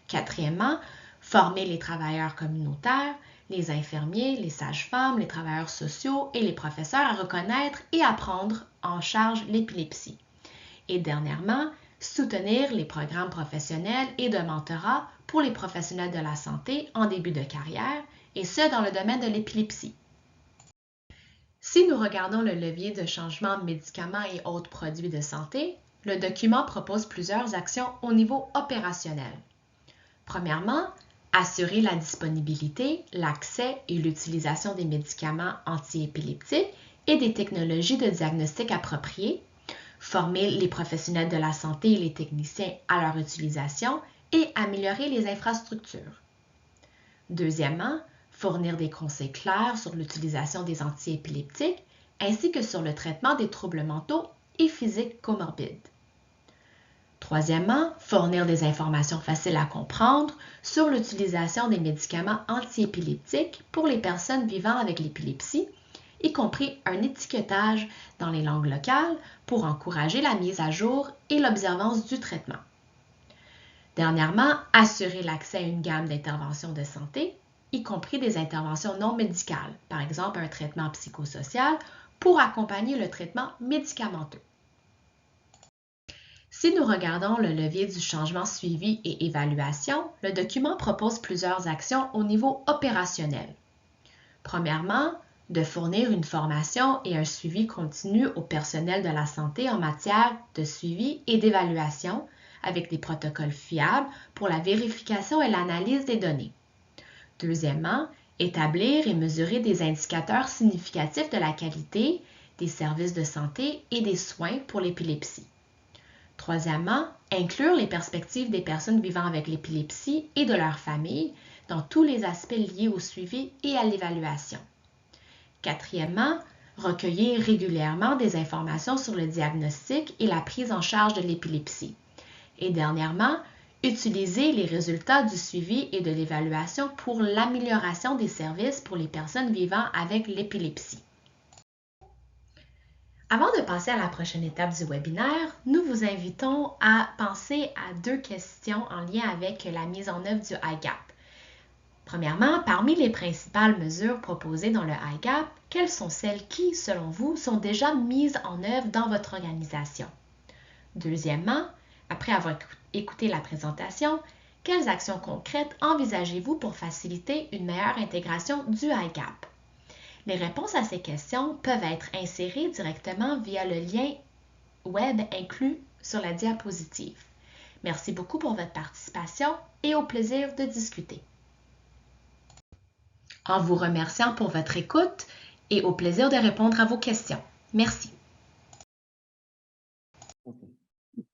Quatrièmement, former les travailleurs communautaires, les infirmiers, les sages-femmes, les travailleurs sociaux et les professeurs à reconnaître et à prendre en charge l'épilepsie. Et dernièrement, soutenir les programmes professionnels et de mentorat pour les professionnels de la santé en début de carrière, et ce dans le domaine de l'épilepsie. Si nous regardons le levier de changement médicaments et autres produits de santé, le document propose plusieurs actions au niveau opérationnel. Premièrement, assurer la disponibilité, l'accès et l'utilisation des médicaments antiépileptiques et des technologies de diagnostic appropriées, former les professionnels de la santé et les techniciens à leur utilisation et améliorer les infrastructures. Deuxièmement, fournir des conseils clairs sur l'utilisation des antiépileptiques ainsi que sur le traitement des troubles mentaux et physiques comorbides. Troisièmement, fournir des informations faciles à comprendre sur l'utilisation des médicaments antiépileptiques pour les personnes vivant avec l'épilepsie, y compris un étiquetage dans les langues locales pour encourager la mise à jour et l'observance du traitement. Dernièrement, assurer l'accès à une gamme d'interventions de santé, y compris des interventions non médicales, par exemple un traitement psychosocial, pour accompagner le traitement médicamenteux. Si nous regardons le levier du changement suivi et évaluation, le document propose plusieurs actions au niveau opérationnel. Premièrement, de fournir une formation et un suivi continu au personnel de la santé en matière de suivi et d'évaluation avec des protocoles fiables pour la vérification et l'analyse des données. Deuxièmement, établir et mesurer des indicateurs significatifs de la qualité des services de santé et des soins pour l'épilepsie. Troisièmement, inclure les perspectives des personnes vivant avec l'épilepsie et de leurs familles dans tous les aspects liés au suivi et à l'évaluation. Quatrièmement, recueillir régulièrement des informations sur le diagnostic et la prise en charge de l'épilepsie. Et dernièrement, utiliser les résultats du suivi et de l'évaluation pour l'amélioration des services pour les personnes vivant avec l'épilepsie. Avant de passer à la prochaine étape du webinaire, nous vous invitons à penser à 2 questions en lien avec la mise en œuvre du IGAP. Premièrement, parmi les principales mesures proposées dans le IGAP, quelles sont celles qui, selon vous, sont déjà mises en œuvre dans votre organisation? Deuxièmement, après avoir écouté la présentation, quelles actions concrètes envisagez-vous pour faciliter une meilleure intégration du IGAP? Les réponses à ces questions peuvent être insérées directement via le lien web inclus sur la diapositive. Merci beaucoup pour votre participation et au plaisir de discuter. En vous remerciant pour votre écoute et au plaisir de répondre à vos questions. Merci.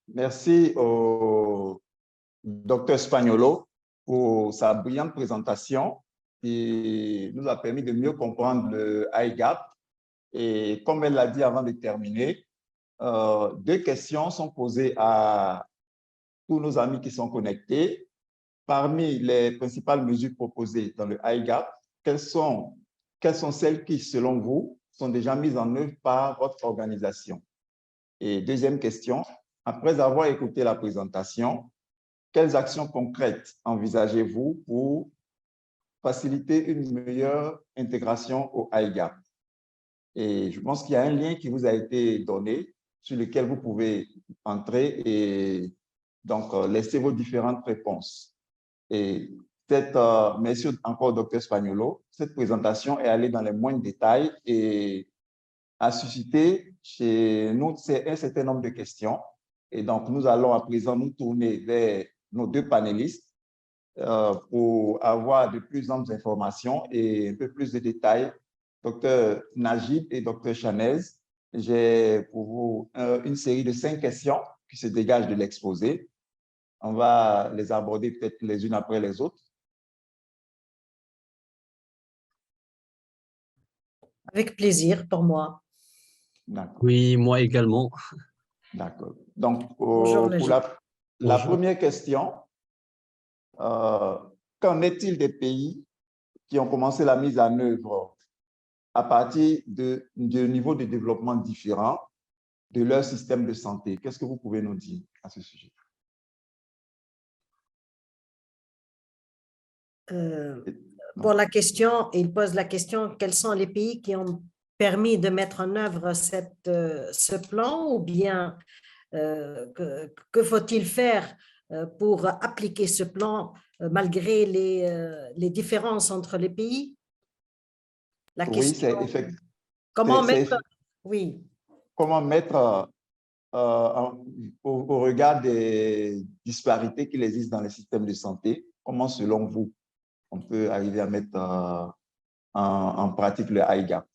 Merci au Dr Spagnolo pour sa brillante présentation qui nous a permis de mieux comprendre le IGAP. Et comme elle l'a dit avant de terminer, 2 questions sont posées à tous nos amis qui sont connectés. Parmi les principales mesures proposées dans le IGAP, quelles sont celles qui, selon vous, sont déjà mises en œuvre par votre organisation? Et deuxième question, après avoir écouté la présentation, quelles actions concrètes envisagez-vous pour faciliter une meilleure intégration au IGAP? Et je pense qu'il y a un lien qui vous a été donné sur lequel vous pouvez entrer et donc laisser vos différentes réponses. Et merci encore, Dr Spagnolo. Cette présentation est allée dans les moindres détails et a suscité chez nous un certain nombre de questions. Et donc, nous allons à présent nous tourner vers nos 2 panélistes pour avoir de plus amples informations et un peu plus de détails. Dr Najib et Dr Chanez, j'ai pour vous une série de 5 questions qui se dégagent de l'exposé. On va les aborder peut-être les unes après les autres. Avec plaisir pour moi. Oui, moi également. D'accord. Donc, Bonjour, pour la première question, qu'en est-il des pays qui ont commencé la mise en œuvre à partir de niveaux de développement différents de leur système de santé? Qu'est-ce que vous pouvez nous dire à ce sujet? Pour la question, il pose la question, quels sont les pays qui ont permis de mettre en œuvre ce plan, ou bien que faut-il faire pour appliquer ce plan malgré les différences entre les pays? La question, oui, c'est comment mettre, oui. Comment mettre au regard des disparités qu'il existe dans les systèmes de santé, comment, selon vous, on peut arriver à mettre en pratique le IGAP?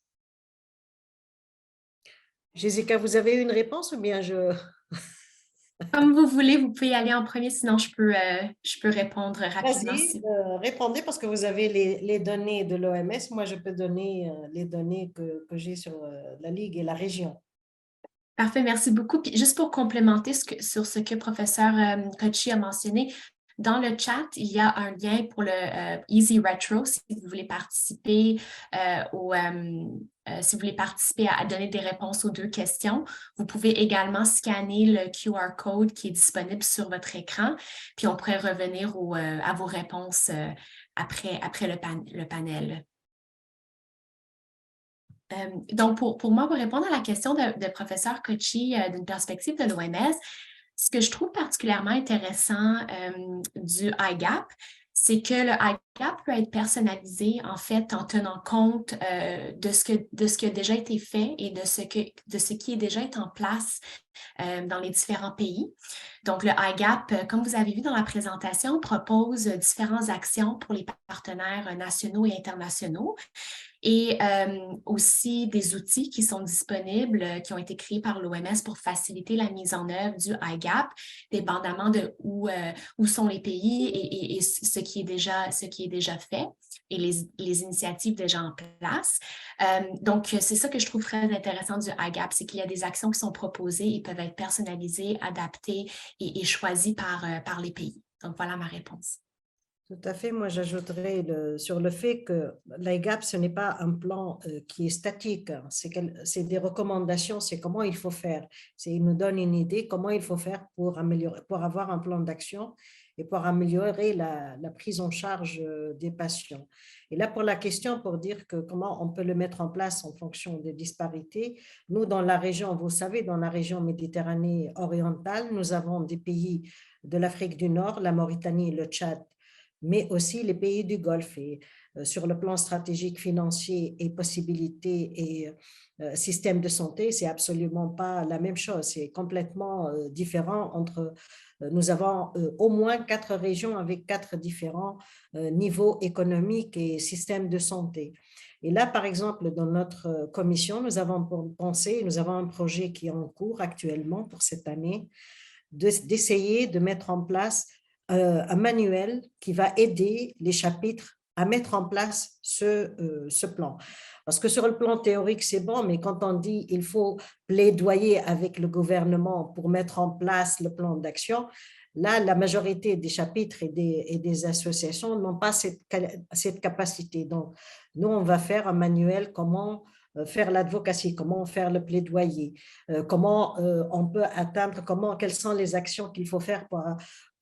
Jessica, vous avez une réponse ou bien je… Comme vous voulez, vous pouvez y aller en premier, sinon je peux répondre rapidement. Vas-y, répondez parce que vous avez les données de l'OMS. Moi, je peux donner les données que j'ai sur la Ligue et la région. Parfait, merci beaucoup. Puis juste pour complémenter sur ce que professeur Kochi a mentionné, dans le chat, il y a un lien pour le Easy Retro si vous voulez participer si vous voulez participer à donner des réponses aux 2 questions. Vous pouvez également scanner le QR code qui est disponible sur votre écran, puis on pourrait revenir à vos réponses après le panel. Donc, pour moi, pour répondre à la question de professeur Kochi d'une perspective de l'OMS, ce que je trouve particulièrement intéressant du IGAP, c'est que le IGAP peut être personnalisé en fait en tenant compte de ce qui a déjà été fait et de ce qui est déjà en place dans les différents pays. Donc, le IGAP, comme vous avez vu dans la présentation, propose différentes actions pour les partenaires nationaux et internationaux, et aussi des outils qui sont disponibles, qui ont été créés par l'OMS pour faciliter la mise en œuvre du IGAP, dépendamment de où sont les pays et ce qui est déjà fait et les initiatives déjà en place. Donc, c'est ça que je trouve très intéressant du IGAP, c'est qu'il y a des actions qui sont proposées et peuvent être personnalisées, adaptées et choisies par les pays. Donc, voilà ma réponse. Tout à fait. Moi, j'ajouterais sur le fait que l'IGAP, ce n'est pas un plan qui est statique. C'est des recommandations, c'est comment il faut faire. Il nous donne une idée comment il faut faire pour avoir un plan d'action et pour améliorer la prise en charge des patients. Et là, pour la question, pour dire que comment on peut le mettre en place en fonction des disparités, nous, dans la région, vous savez, dans la région Méditerranée orientale, nous avons des pays de l'Afrique du Nord, la Mauritanie et le Tchad, mais aussi les pays du Golfe. Et sur le plan stratégique, financier et possibilités et système de santé, c'est absolument pas la même chose. C'est complètement différent entre… nous avons au moins 4 régions avec 4 différents niveaux économiques et systèmes de santé. Et là, par exemple, dans notre commission, nous avons un projet qui est en cours actuellement pour cette année, d'essayer de mettre en place un manuel qui va aider les chapitres à mettre en place ce plan. Parce que sur le plan théorique, c'est bon, mais quand on dit il faut plaidoyer avec le gouvernement pour mettre en place le plan d'action, là, la majorité des chapitres et des associations n'ont pas cette capacité. Donc, nous, on va faire un manuel comment faire l'advocacy, comment faire le plaidoyer, comment on peut atteindre, quelles sont les actions qu'il faut faire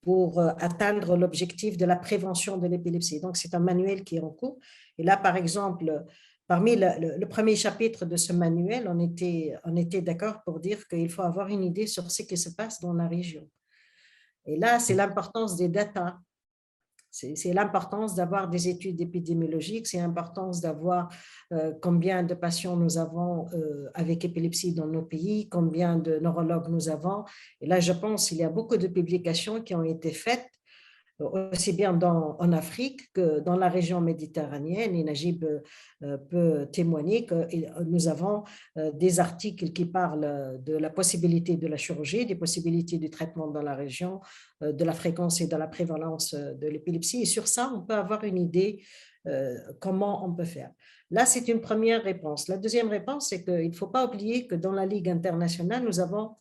pour atteindre l'objectif de la prévention de l'épilepsie. Donc, c'est un manuel qui est en cours. Et là, par exemple, parmi le premier chapitre de ce manuel, on était d'accord pour dire qu'il faut avoir une idée sur ce qui se passe dans la région. Et là, c'est l'importance des data. C'est l'importance d'avoir des études épidémiologiques, c'est l'importance d'avoir combien de patients nous avons avec épilepsie dans nos pays, combien de neurologues nous avons. Et là, je pense qu'il y a beaucoup de publications qui ont été faites, aussi bien en Afrique que dans la région méditerranéenne. Et Najib peut témoigner que nous avons des articles qui parlent de la possibilité de la chirurgie, des possibilités du traitement dans la région, de la fréquence et de la prévalence de l'épilepsie. Et sur ça, on peut avoir une idée comment on peut faire. Là, c'est une première réponse. La deuxième réponse, c'est qu'il ne faut pas oublier que dans la Ligue internationale, nous avons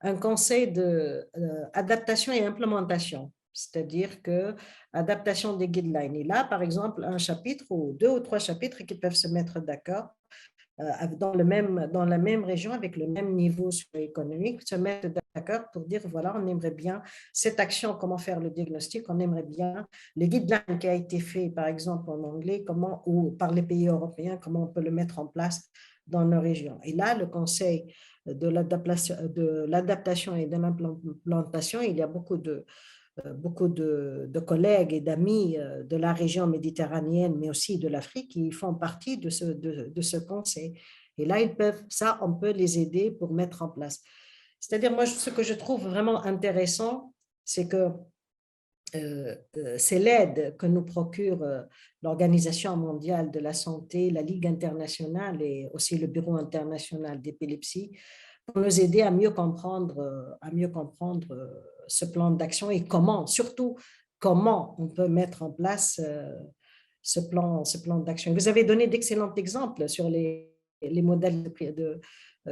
un conseil d'adaptation et implémentation. c'est-à-dire que adaptation des guidelines. Et là, par exemple, un chapitre ou 2 ou 3 chapitres qui peuvent se mettre d'accord dans la même région avec le même niveau socio-économique, se mettre d'accord pour dire, voilà, on aimerait bien cette action, comment faire le diagnostic, on aimerait bien le guideline qui a été fait, par exemple, en anglais, comment, ou par les pays européens, comment on peut le mettre en place dans nos régions. Et là, le Conseil de l'adaptation et de l'implantation, il y a beaucoup de collègues et d'amis de la région méditerranéenne, mais aussi de l'Afrique, qui font partie de ce conseil. Et là, on peut les aider pour mettre en place. C'est-à-dire, moi, ce que je trouve vraiment intéressant, c'est que c'est l'aide que nous procure l'Organisation mondiale de la santé, la Ligue internationale et aussi le Bureau international d'épilepsie pour nous aider à mieux comprendre ce plan d'action et surtout comment on peut mettre en place ce plan d'action. Vous avez donné d'excellents exemples sur les modèles de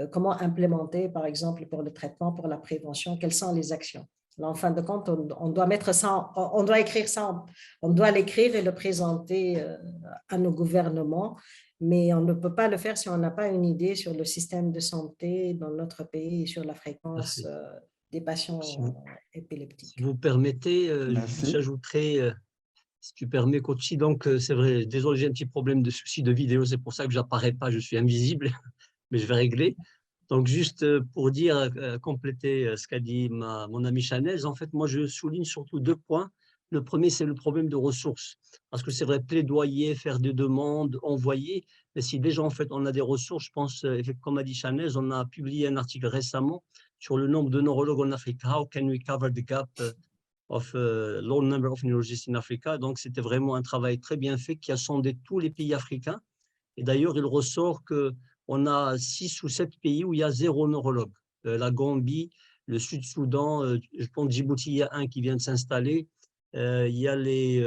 comment implémenter, par exemple, pour le traitement, pour la prévention, quelles sont les actions. En fin de compte, on doit mettre ça, on doit écrire ça, on doit l'écrire et le présenter à nos gouvernements, mais on ne peut pas le faire si on n'a pas une idée sur le système de santé dans notre pays et sur la fréquence des patients épileptiques. Si vous permettez, j'ajouterai, si tu permets, Kochi, donc c'est vrai, désolé, j'ai un petit problème de souci de vidéo, c'est pour ça que je n'apparais pas, je suis invisible, mais je vais régler. Donc, juste pour dire, compléter ce qu'a dit mon ami Chanez, en fait, moi, je souligne surtout 2 points. Le premier, c'est le problème de ressources. Parce que c'est vrai, plaidoyer, faire des demandes, envoyer. Mais si déjà, en fait, on a des ressources, je pense, comme a dit Chanez, on a publié un article récemment sur le nombre de neurologues en Afrique. How can we cover the gap of low number of neurologists in Africa? Donc, c'était vraiment un travail très bien fait qui a sondé tous les pays africains. Et d'ailleurs, il ressort qu'on a 6 ou 7 pays où il y a 0 neurologue. La Gambie, le Sud-Soudan, je pense Djibouti, il y a un qui vient de s'installer. Il y a les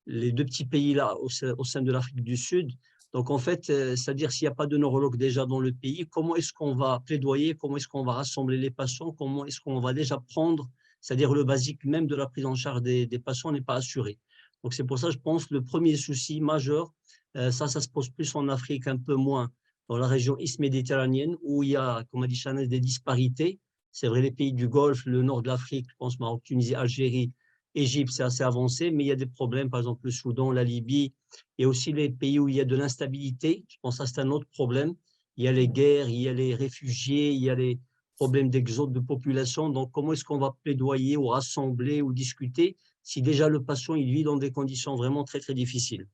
2 petits pays là au sein de l'Afrique du Sud. Donc, en fait, c'est-à-dire s'il n'y a pas de neurologue déjà dans le pays, comment est-ce qu'on va plaidoyer, comment est-ce qu'on va rassembler les patients, comment est-ce qu'on va déjà prendre, c'est-à-dire le basique même de la prise en charge des patients n'est pas assuré. Donc, c'est pour ça, je pense, le premier souci majeur, ça se pose plus en Afrique, un peu moins dans la région est-méditerranéenne, où il y a, comme a dit Chanez, des disparités. C'est vrai, les pays du Golfe, le nord de l'Afrique, je pense Maroc, Tunisie, Algérie, Égypte, c'est assez avancé, mais il y a des problèmes, par exemple le Soudan, la Libye, et aussi les pays où il y a de l'instabilité. Je pense que c'est un autre problème. Il y a les guerres, il y a les réfugiés, il y a les problèmes d'exode de population. Donc, comment est-ce qu'on va plaidoyer ou rassembler ou discuter si déjà le patient il vit dans des conditions vraiment très, très difficiles?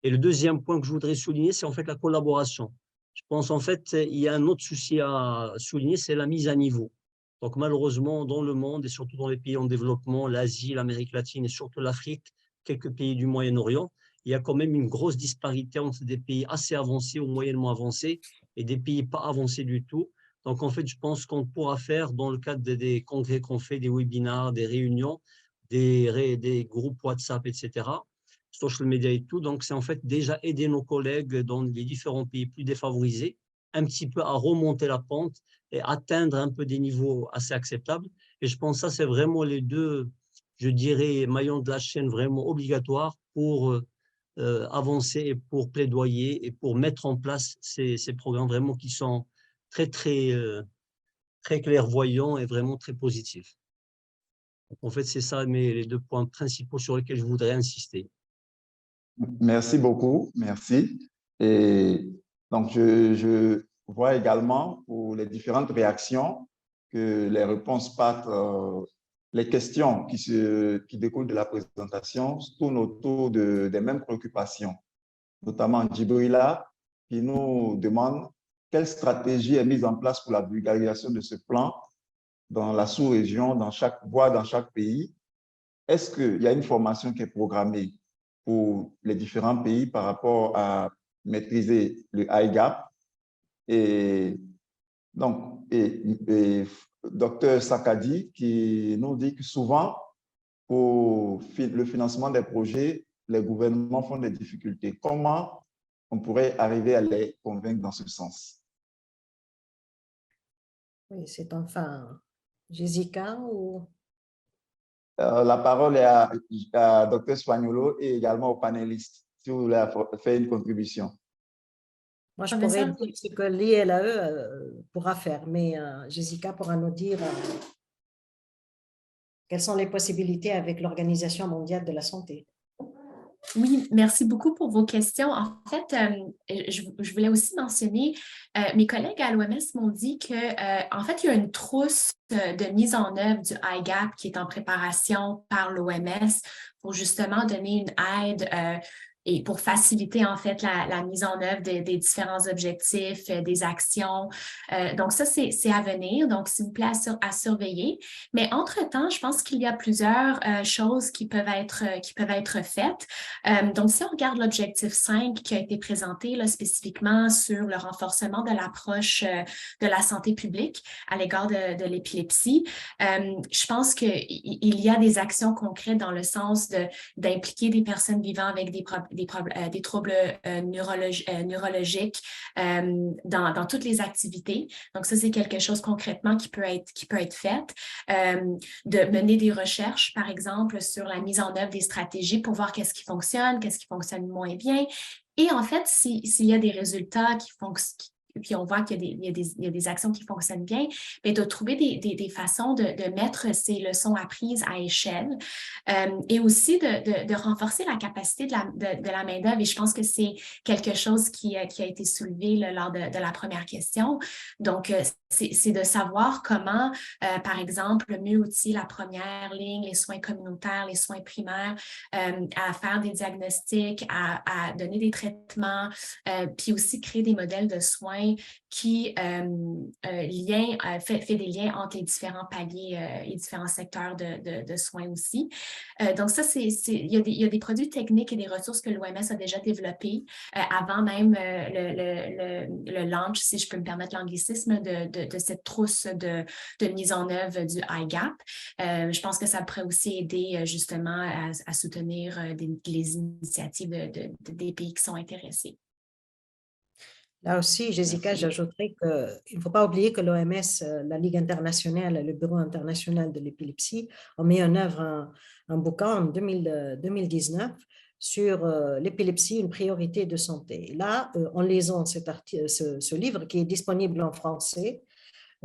Et le deuxième point que je voudrais souligner, c'est en fait la collaboration. Je pense en fait, il y a un autre souci à souligner, c'est la mise à niveau. Donc malheureusement, dans le monde et surtout dans les pays en développement, l'Asie, l'Amérique latine et surtout l'Afrique, quelques pays du Moyen-Orient, il y a quand même une grosse disparité entre des pays assez avancés ou moyennement avancés et des pays pas avancés du tout. Donc en fait, je pense qu'on pourra faire dans le cadre des congrès qu'on fait, des webinars, des réunions, des groupes WhatsApp, etc., social media et tout. Donc, c'est en fait déjà aider nos collègues dans les différents pays plus défavorisés un petit peu à remonter la pente et atteindre un peu des niveaux assez acceptables. Et je pense que ça, c'est vraiment les 2, je dirais, maillons de la chaîne vraiment obligatoires pour avancer et pour plaidoyer et pour mettre en place ces programmes vraiment qui sont très, très, très clairvoyants et vraiment très positifs. En fait, c'est ça les 2 points principaux sur lesquels je voudrais insister. Merci beaucoup, merci. Et donc, je vois également pour les différentes réactions que les réponses partent, les questions qui découlent de la présentation tournent autour des mêmes préoccupations, notamment Djibrila qui nous demande quelle stratégie est mise en place pour la vulgarisation de ce plan dans la sous-région, dans chaque pays. Est-ce qu'il y a une formation qui est programmée pour les différents pays par rapport à maîtriser le IGAP? Et donc, Dr Sakadi qui nous dit que souvent, pour le financement des projets, les gouvernements font des difficultés. Comment on pourrait arriver à les convaincre dans ce sens? Oui, c'est enfin Jessica ou… la parole est à Dr Spagnolo et également aux panélistes, si vous voulez faire une contribution. Moi, je pourrais dire ce que l'ILAE pourra faire, mais Jessica pourra nous dire quelles sont les possibilités avec l'Organisation mondiale de la santé. Oui, merci beaucoup pour vos questions. En fait, je voulais aussi mentionner, mes collègues à l'OMS m'ont dit que, en fait, il y a une trousse de mise en œuvre du IGAP qui est en préparation par l'OMS pour justement donner une aide et pour faciliter en fait la mise en œuvre des différents objectifs, des actions. Donc ça, c'est à venir. Donc, s'il vous plaît, à surveiller. Mais entre-temps, je pense qu'il y a plusieurs choses qui peuvent être faites. Donc, si on regarde l'objectif 5 qui a été présenté là, spécifiquement sur le renforcement de l'approche de la santé publique à l'égard de l'épilepsie, je pense qu'il y a des actions concrètes dans le sens d'impliquer des personnes vivant avec des troubles neurologiques dans toutes les activités. Donc, ça, c'est quelque chose concrètement qui peut être fait. De mener des recherches, par exemple, sur la mise en œuvre des stratégies pour voir qu'est-ce qui fonctionne moins bien. Et en fait, s'il y a des résultats qui fonctionnent, puis on voit qu'il y a des actions qui fonctionnent bien, mais de trouver des façons de mettre ces leçons apprises à échelle et aussi de renforcer la capacité de la main-d'œuvre. Et je pense que c'est quelque chose qui a été soulevé là, lors de la première question. Donc, c'est de savoir comment, par exemple, mieux outiller la première ligne, les soins communautaires, les soins primaires, à faire des diagnostics, à donner des traitements, puis aussi créer des modèles de soins qui fait des liens entre les différents paliers et différents secteurs de soins aussi. Donc ça, il y a des produits techniques et des ressources que l'OMS a déjà développés avant même le launch, si je peux me permettre l'anglicisme, de cette trousse de mise en œuvre du IGAP. Je pense que ça pourrait aussi aider justement à soutenir les initiatives des pays qui sont intéressés. Là aussi, Jessica, j'ajouterais qu'il ne faut pas oublier que l'OMS, la Ligue internationale, le Bureau international de l'épilepsie, ont mis en œuvre un bouquin en 2019 sur l'épilepsie, une priorité de santé. Là, en lisant ce livre qui est disponible en français,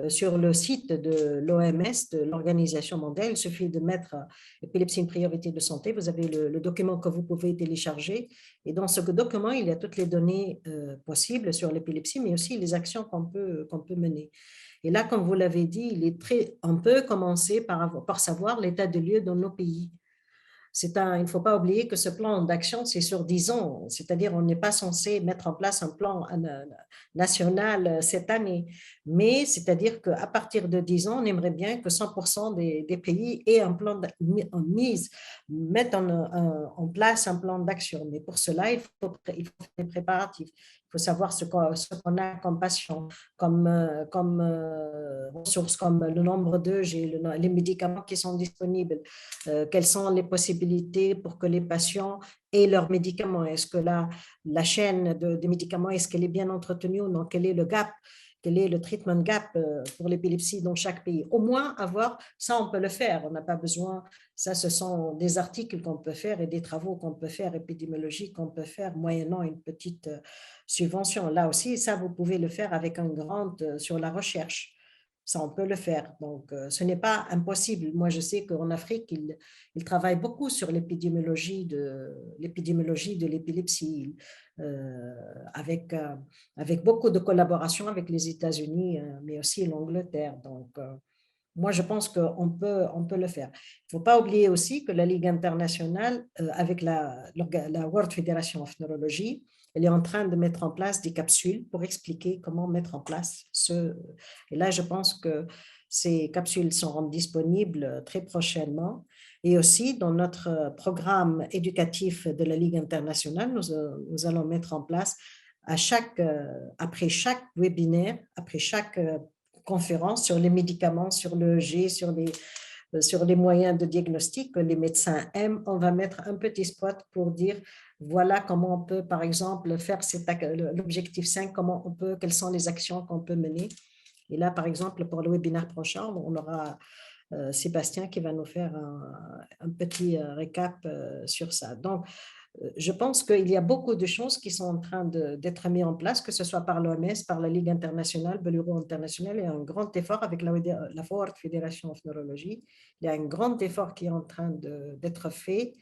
sur le site de l'OMS, de l'Organisation mondiale, il suffit de mettre épilepsie, une priorité de santé. Vous avez le document que vous pouvez télécharger. Et dans ce document, il y a toutes les données possibles sur l'épilepsie, mais aussi les actions qu'on peut mener. Et là, comme vous l'avez dit, on peut commencer par savoir l'état de lieu dans nos pays. Il ne faut pas oublier que ce plan d'action, c'est sur 10 ans, c'est-à-dire on n'est pas censé mettre en place un plan national cette année, mais c'est-à-dire qu'à partir de 10 ans, on aimerait bien que 100% des pays aient un plan mettent en place un plan d'action. Mais pour cela, il faut faire des préparatifs. Il faut savoir ce qu'on a comme patient, comme ressources, comme le nombre d'EG, les médicaments qui sont disponibles, quelles sont les possibilités pour que les patients aient leurs médicaments. Est-ce que la chaîne des médicaments, est-ce qu'elle est bien entretenue ou non? Quel est le gap? Quel est le treatment gap pour l'épilepsie dans chaque pays? Au moins avoir, ça on peut le faire, on n'a pas besoin, ça ce sont des articles qu'on peut faire et des travaux qu'on peut faire, épidémiologiques qu'on peut faire moyennant une petite subvention. Là aussi, ça vous pouvez le faire avec un grand sur la recherche. Ça, on peut le faire. Donc, ce n'est pas impossible. Moi, je sais qu'en Afrique, ils travaillent beaucoup sur l'épidémiologie de l'épilepsie, avec beaucoup de collaboration avec les États-Unis, mais aussi l'Angleterre. Donc, moi, je pense qu'on peut le faire. Il ne faut pas oublier aussi que la Ligue internationale, avec la World Federation of Neurology, elle est en train de mettre en place des capsules pour expliquer comment mettre en place Et là, je pense que ces capsules seront disponibles très prochainement. Et aussi, dans notre programme éducatif de la Ligue internationale, nous allons mettre en place après chaque webinaire, après chaque conférence sur les médicaments, sur l'EEG, sur les moyens de diagnostic que les médecins aiment, on va mettre un petit spot pour dire voilà comment on peut, par exemple, faire l'objectif 5, quelles sont les actions qu'on peut mener. Et là, par exemple, pour le webinaire prochain, on aura Sébastien qui va nous faire un petit récap sur ça. Donc, je pense qu'il y a beaucoup de choses qui sont en train d'être mises en place, que ce soit par l'OMS, par la Ligue internationale, l'Euro international. Il y a un grand effort avec la World Federation of Neurology. Il y a un grand effort qui est en train d'être fait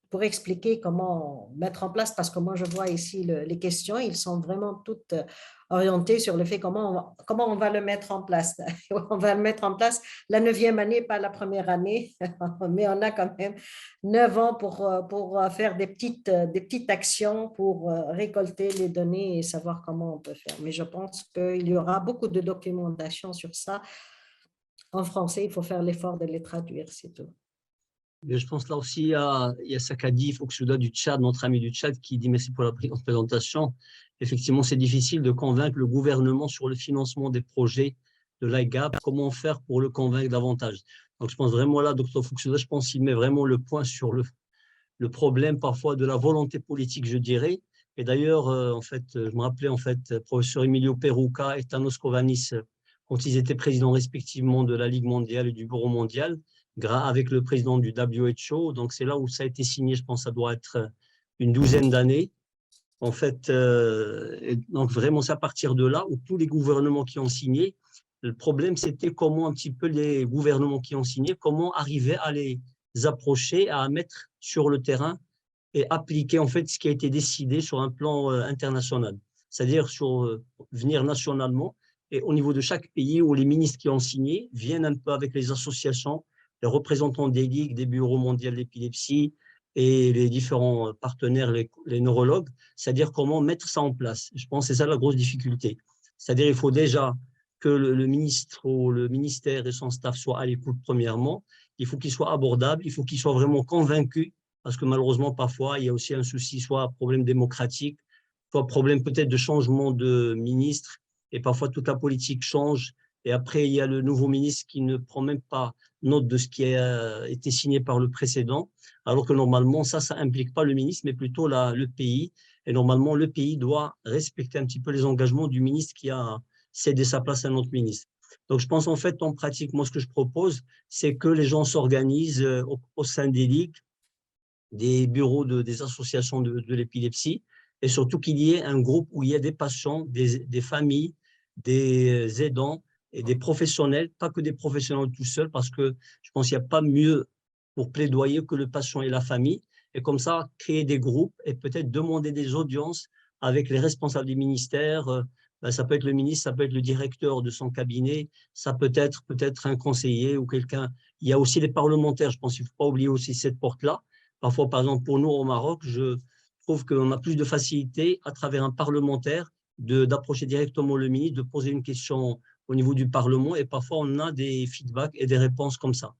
pour expliquer comment mettre en place, parce que moi je vois ici les questions, ils sont vraiment toutes orientées sur le fait comment on va le mettre en place. On va le mettre en place la 9e année, pas la première année, mais on a quand même 9 ans pour faire des petites actions pour récolter les données et savoir comment on peut faire. Mais je pense qu'il y aura beaucoup de documentation sur ça. En français, il faut faire l'effort de les traduire, c'est tout. Mais je pense là aussi, il y a Sakadi, Foxuda du Tchad, notre ami du Tchad, qui dit merci pour la présentation. Effectivement, c'est difficile de convaincre le gouvernement sur le financement des projets de l'IGAP. Comment faire pour le convaincre davantage? Donc, je pense vraiment là, Dr Foxuda, je pense qu'il met vraiment le point sur le problème parfois de la volonté politique, je dirais. Et d'ailleurs, en fait, je me rappelais, en fait, professeur Emilio Peruca et Thanos Kovanis, quand ils étaient présidents respectivement de la Ligue mondiale et du Bureau mondial, avec le président du WHO. Donc, c'est là où ça a été signé, je pense que ça doit être une 12aine d'années. En fait, donc vraiment, c'est à partir de là où tous les gouvernements qui ont signé, le problème, c'était comment un petit peu les gouvernements qui ont signé, comment arriver à les approcher, à mettre sur le terrain et appliquer en fait ce qui a été décidé sur un plan international, c'est-à-dire sur venir nationalement et au niveau de chaque pays où les ministres qui ont signé viennent un peu avec les associations, les représentants des ligues, des bureaux mondiaux d'épilepsie et les différents partenaires, les neurologues, c'est-à-dire comment mettre ça en place. Je pense que c'est ça la grosse difficulté. C'est-à-dire il faut déjà que le ministre ou le ministère et son staff soient à l'écoute premièrement, il faut qu'il soit abordable, il faut qu'il soit vraiment convaincu, parce que malheureusement, parfois, il y a aussi un souci, soit problème démocratique, soit problème peut-être de changement de ministre, et parfois toute la politique change, et après, il y a le nouveau ministre qui ne prend même pas note de ce qui a été signé par le précédent, alors que normalement, ça implique pas le ministre, mais plutôt le pays, et normalement, le pays doit respecter un petit peu les engagements du ministre qui a cédé sa place à un autre ministre. Donc, je pense en fait, en pratique, moi, ce que je propose, c'est que les gens s'organisent au sein des ligues, des bureaux des associations de l'épilepsie, et surtout qu'il y ait un groupe où il y a des patients, des familles, des aidants et des professionnels, pas que des professionnels tout seuls, parce que je pense qu'il n'y a pas mieux pour plaidoyer que le patient et la famille, et comme ça, créer des groupes et peut-être demander des audiences avec les responsables des ministères. Ça peut être le ministre, ça peut être le directeur de son cabinet, ça peut être un conseiller ou quelqu'un. Il y a aussi les parlementaires, je pense qu'il ne faut pas oublier aussi cette porte-là. Parfois, par exemple, pour nous au Maroc, je trouve qu'on a plus de facilité à travers un parlementaire d'approcher directement le ministre, de poser une question au niveau du Parlement, et parfois on a des feedbacks et des réponses comme ça.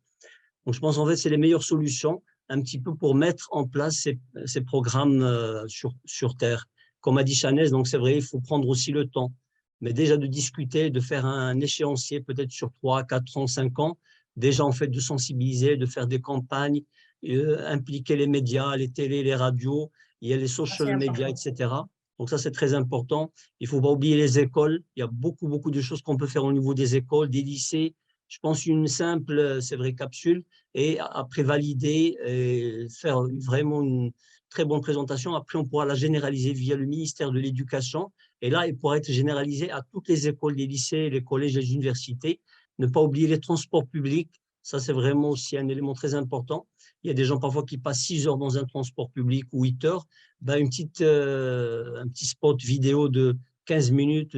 Donc, je pense en fait que c'est les meilleures solutions un petit peu pour mettre en place ces programmes sur Terre. Comme a dit Chanès, donc c'est vrai, il faut prendre aussi le temps. Mais déjà de discuter, de faire un échéancier peut-être sur 3, 4 ans, 5 ans, déjà en fait de sensibiliser, de faire des campagnes, impliquer les médias, les télés, les radios, il y a les social media, etc. Donc ça, c'est très important. Il ne faut pas oublier les écoles. Il y a beaucoup, beaucoup de choses qu'on peut faire au niveau des écoles, des lycées. Je pense une simple, c'est vrai, capsule, et après valider, et faire vraiment une très bonne présentation. Après, on pourra la généraliser via le ministère de l'Éducation. Et là, il pourra être généralisé à toutes les écoles, les lycées, les collèges et les universités. Ne pas oublier les transports publics. Ça, c'est vraiment aussi un élément très important. Il y a des gens parfois qui passent 6 heures dans un transport public ou 8 heures. Ben, un petit spot vidéo de 15 minutes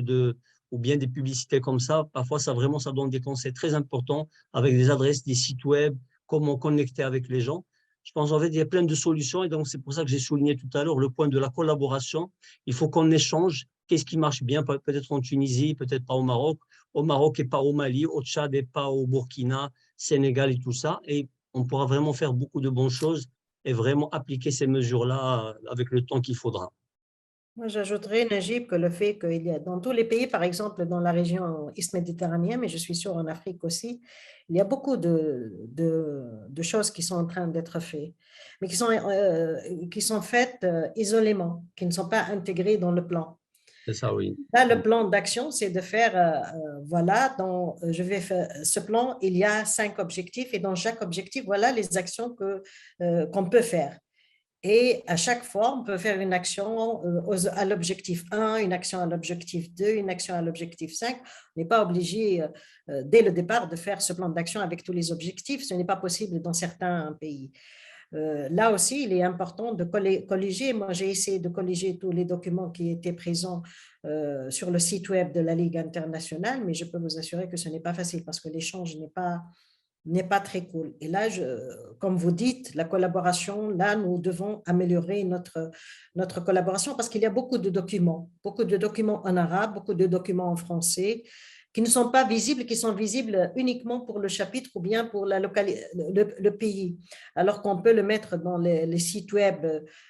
ou bien des publicités comme ça, parfois ça donne des conseils très importants avec des adresses, des sites web, comment connecter avec les gens. Je pense en fait il y a plein de solutions, et donc c'est pour ça que j'ai souligné tout à l'heure le point de la collaboration. Il faut qu'on échange. Qu'est-ce qui marche bien, peut-être en Tunisie, peut-être pas au Maroc et pas au Mali, au Tchad et pas au Burkina, Sénégal et tout ça. Et on pourra vraiment faire beaucoup de bonnes choses et vraiment appliquer ces mesures-là avec le temps qu'il faudra. Moi, j'ajouterais, Najib, que le fait qu'il y a dans tous les pays, par exemple dans la région est-méditerranéenne, mais je suis sûre en Afrique aussi, il y a beaucoup de choses qui sont en train d'être faites, mais qui sont faites isolément, qui ne sont pas intégrées dans le plan. C'est ça, oui. Là, le plan d'action, c'est de faire, voilà, je vais faire ce plan, il y a 5 objectifs et dans chaque objectif, voilà les actions qu'on peut faire. Et à chaque fois, on peut faire une action à l'objectif 1, une action à l'objectif 2, une action à l'objectif 5. On n'est pas obligé dès le départ de faire ce plan d'action avec tous les objectifs. Ce n'est pas possible dans certains pays. Là aussi, il est important de colléger. Moi, j'ai essayé de colléger tous les documents qui étaient présents sur le site web de la Ligue internationale, mais je peux vous assurer que ce n'est pas facile parce que l'échange n'est pas très cool. Et là, comme vous dites, la collaboration, là, nous devons améliorer notre collaboration parce qu'il y a beaucoup de documents en arabe, beaucoup de documents en français qui ne sont pas visibles, qui sont visibles uniquement pour le chapitre ou bien pour le pays, alors qu'on peut le mettre dans les sites web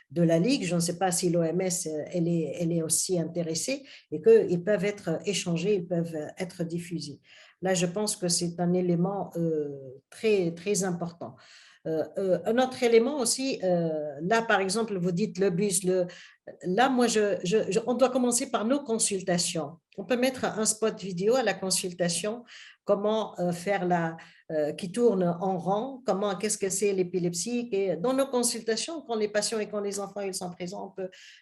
de la Ligue. Je ne sais pas si l'OMS elle est aussi intéressée et qu'ils peuvent être échangés, ils peuvent être diffusés. Là, je pense que c'est un élément très, très important. Un autre élément aussi, là, par exemple, vous dites le bus. Là, moi, on doit commencer par nos consultations. On peut mettre un spot vidéo à la consultation, comment faire qui tourne en rang, qu'est-ce que c'est l'épilepsie. Et dans nos consultations, quand les patients et quand les enfants ils sont présents,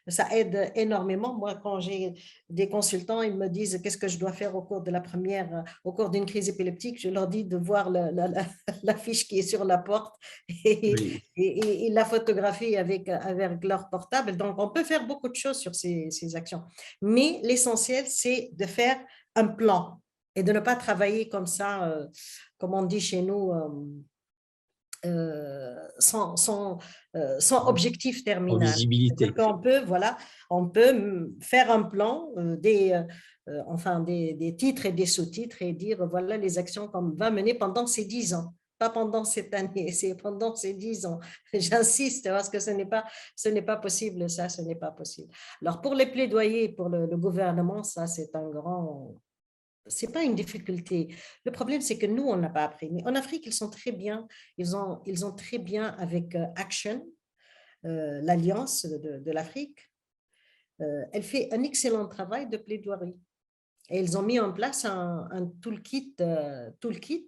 ça aide énormément. Moi, quand j'ai des consultants, ils me disent qu'est-ce que je dois faire au cours d'une crise épileptique, je leur dis de voir la fiche qui est sur la porte et la photographie avec leur portable. Donc, on peut faire beaucoup de choses sur ces actions. Mais l'essentiel, c'est de faire un plan et de ne pas travailler comme ça, comme on dit chez nous, sans objectif terminal. Visibilité. On peut faire un plan, des titres et des sous-titres et dire voilà les actions qu'on va mener pendant ces 10 ans. Pas pendant cette année, c'est pendant ces 10 ans. J'insiste parce que ce n'est pas possible, ça, ce n'est pas possible. Alors, pour les plaidoyers, pour le gouvernement, ça, c'est pas une difficulté. Le problème, c'est que nous, on n'a pas appris. Mais en Afrique, ils sont très bien, ils ont très bien avec Action, l'Alliance de l'Afrique. Elle fait un excellent travail de plaidoirie. Et ils ont mis en place un toolkit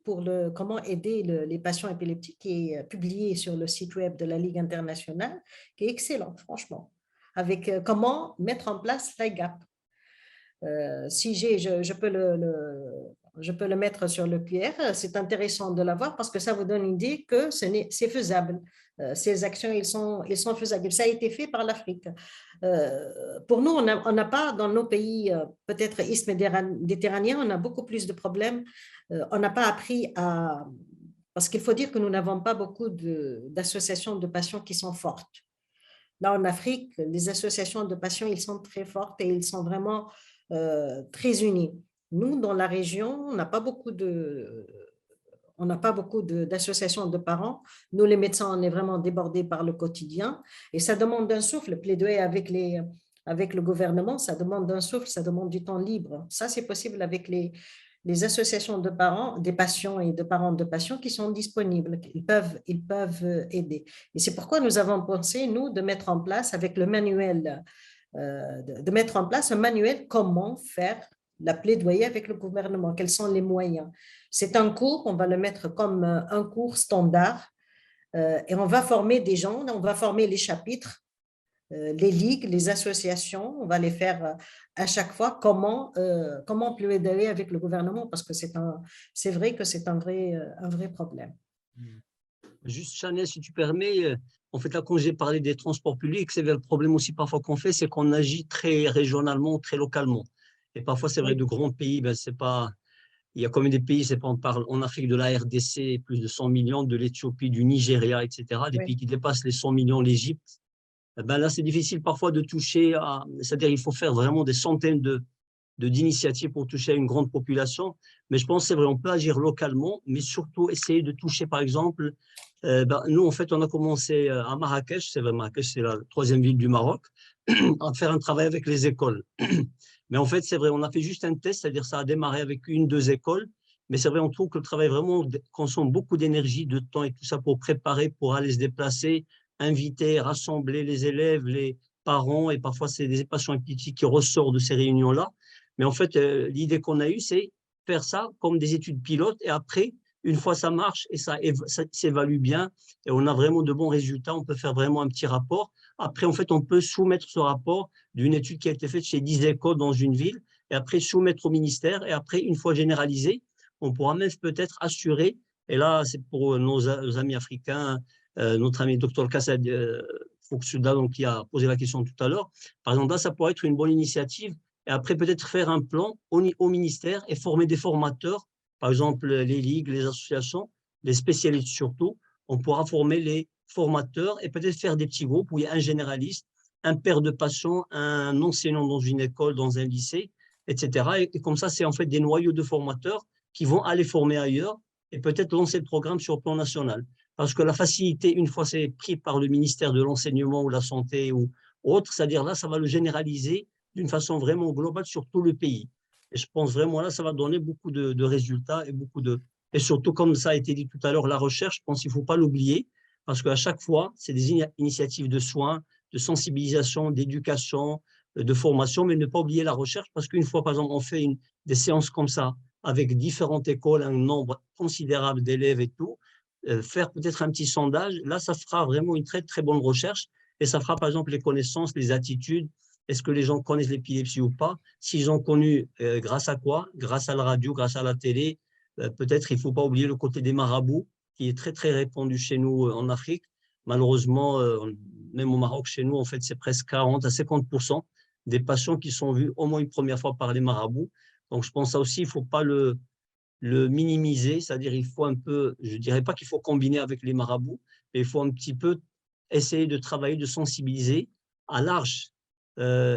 pour comment aider les patients épileptiques qui est publié sur le site web de la Ligue internationale, qui est excellent, franchement, avec comment mettre en place l'IGAP. Si je peux le mettre sur le QR, c'est intéressant de l'avoir parce que ça vous donne une idée que c'est faisable. Ces actions, ils sont faisables. Ça a été fait par l'Afrique. Pour nous, on n'a pas dans nos pays, peut-être est-méditerranéens, on a beaucoup plus de problèmes. On n'a pas appris à... Parce qu'il faut dire que nous n'avons pas beaucoup d'associations de patients qui sont fortes. Là, en Afrique, les associations de patients, ils sont très fortes et ils sont vraiment très unis. Nous, dans la région, on n'a pas beaucoup d'associations de parents. Nous, les médecins, on est vraiment débordés par le quotidien et ça demande un souffle. Plaidoyer avec le gouvernement, ça demande un souffle, ça demande du temps libre. Ça, c'est possible avec les associations de parents, des patients et de parents de patients qui sont disponibles. Ils peuvent aider. Et c'est pourquoi nous avons pensé, nous, de mettre en place avec le manuel, de mettre en place un manuel comment faire la plaidoyer avec le gouvernement, quels sont les moyens. C'est un cours, on va le mettre comme un cours standard et on va former des gens, on va former les chapitres, les ligues, les associations, on va les faire à chaque fois comment plaider avec le gouvernement parce que c'est vrai que c'est un vrai problème. Juste, Chanel, si tu permets, en fait, là, quand j'ai parlé des transports publics, c'est le problème aussi parfois qu'on fait, c'est qu'on agit très régionalement, très localement. Et parfois, c'est vrai, de grands pays, c'est pas... Il y a combien de pays, c'est pas, on parle en Afrique de la RDC, plus de 100 millions, de l'Éthiopie, du Nigeria, etc., des pays qui dépassent les 100 millions, l'Égypte. Là, c'est difficile parfois de toucher à... C'est-à-dire il faut faire vraiment des centaines d'initiatives pour toucher à une grande population. Mais je pense que c'est vrai, on peut agir localement, mais surtout essayer de toucher, par exemple, nous, en fait, on a commencé à Marrakech, c'est vrai, Marrakech, c'est la 3e ville du Maroc, à faire un travail avec les écoles. Mais en fait, c'est vrai, on a fait juste un test, c'est-à-dire ça a démarré avec 1-2 écoles, mais c'est vrai, on trouve que le travail vraiment consomme beaucoup d'énergie, de temps et tout ça pour préparer, pour aller se déplacer, inviter, rassembler les élèves, par an, et parfois c'est des patients épileptiques qui ressortent de ces réunions-là. Mais en fait, l'idée qu'on a eue, c'est faire ça comme des études pilotes, et après, une fois ça marche et ça s'évalue bien, et on a vraiment de bons résultats, on peut faire vraiment un petit rapport. Après, en fait, on peut soumettre ce rapport d'une étude qui a été faite chez 10 écoles dans une ville, et après soumettre au ministère, et après, une fois généralisé, on pourra même peut-être assurer, et là, c'est pour nos amis africains, notre ami Dr Kassad Fouksouda, donc, qui a posé la question tout à l'heure. Par exemple, là, ça pourrait être une bonne initiative, et après, peut-être faire un plan au ministère et former des formateurs, par exemple, les ligues, les associations, les spécialistes surtout. On pourra former les formateurs et peut-être faire des petits groupes où il y a un généraliste, un père de patients, un enseignant dans une école, dans un lycée, etc. Et comme ça, c'est en fait des noyaux de formateurs qui vont aller former ailleurs et peut-être lancer le programme sur le plan national. Parce que la facilité, une fois c'est pris par le ministère de l'Enseignement ou la Santé ou autre, c'est-à-dire là, ça va le généraliser d'une façon vraiment globale sur tout le pays. Et je pense vraiment là, ça va donner beaucoup de résultats et beaucoup de… Et surtout, comme ça a été dit tout à l'heure, la recherche, je pense qu'il ne faut pas l'oublier, parce qu'à chaque fois, c'est des initiatives de soins, de sensibilisation, d'éducation, de formation, mais ne pas oublier la recherche, parce qu'une fois, par exemple, on fait des séances comme ça, avec différentes écoles, un nombre considérable d'élèves et tout, faire peut-être un petit sondage, là, ça fera vraiment une très, très bonne recherche, et ça fera, par exemple, les connaissances, les attitudes. Est-ce que les gens connaissent l'épilepsie ou pas? S'ils ont connu, grâce à quoi? Grâce à la radio, grâce à la télé. Peut-être il ne faut pas oublier le côté des marabouts, qui est très, très répandu chez nous en Afrique. Malheureusement, même au Maroc, chez nous, en fait, c'est presque 40 à 50% des patients qui sont vus au moins une première fois par les marabouts. Donc, je pense que ça aussi, il ne faut pas le minimiser, c'est-à-dire il faut un peu, je ne dirais pas qu'il faut combiner avec les marabouts, mais il faut un petit peu essayer de travailler, de sensibiliser à large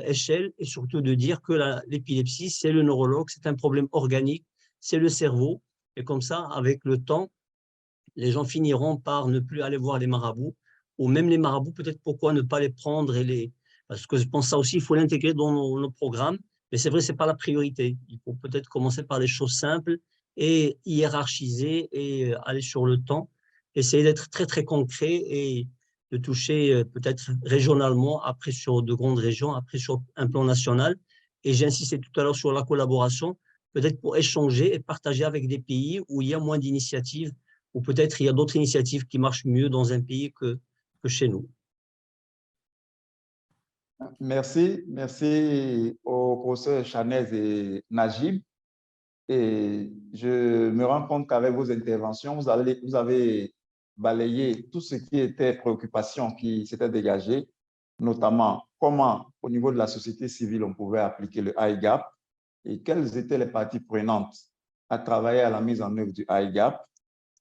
échelle et surtout de dire que l'épilepsie, c'est le neurologue, c'est un problème organique, c'est le cerveau. Et comme ça, avec le temps, les gens finiront par ne plus aller voir les marabouts, ou même les marabouts, peut-être pourquoi ne pas les prendre et les… Parce que je pense que ça aussi, il faut l'intégrer dans nos programmes, mais c'est vrai, ce n'est pas la priorité. Il faut peut-être commencer par des choses simples et hiérarchiser et aller sur le temps, essayer d'être très, très concret et de toucher peut-être régionalement, après sur de grandes régions, après sur un plan national. Et j'ai insisté tout à l'heure sur la collaboration, peut-être pour échanger et partager avec des pays où il y a moins d'initiatives, ou peut-être il y a d'autres initiatives qui marchent mieux dans un pays que chez nous. Merci, merci aux professeurs Chanez et Najib. Et je me rends compte qu'avec vos interventions, vous avez balayé tout ce qui était préoccupation qui s'était dégagé, notamment comment, au niveau de la société civile, on pouvait appliquer le IGAP et quelles étaient les parties prenantes à travailler à la mise en œuvre du IGAP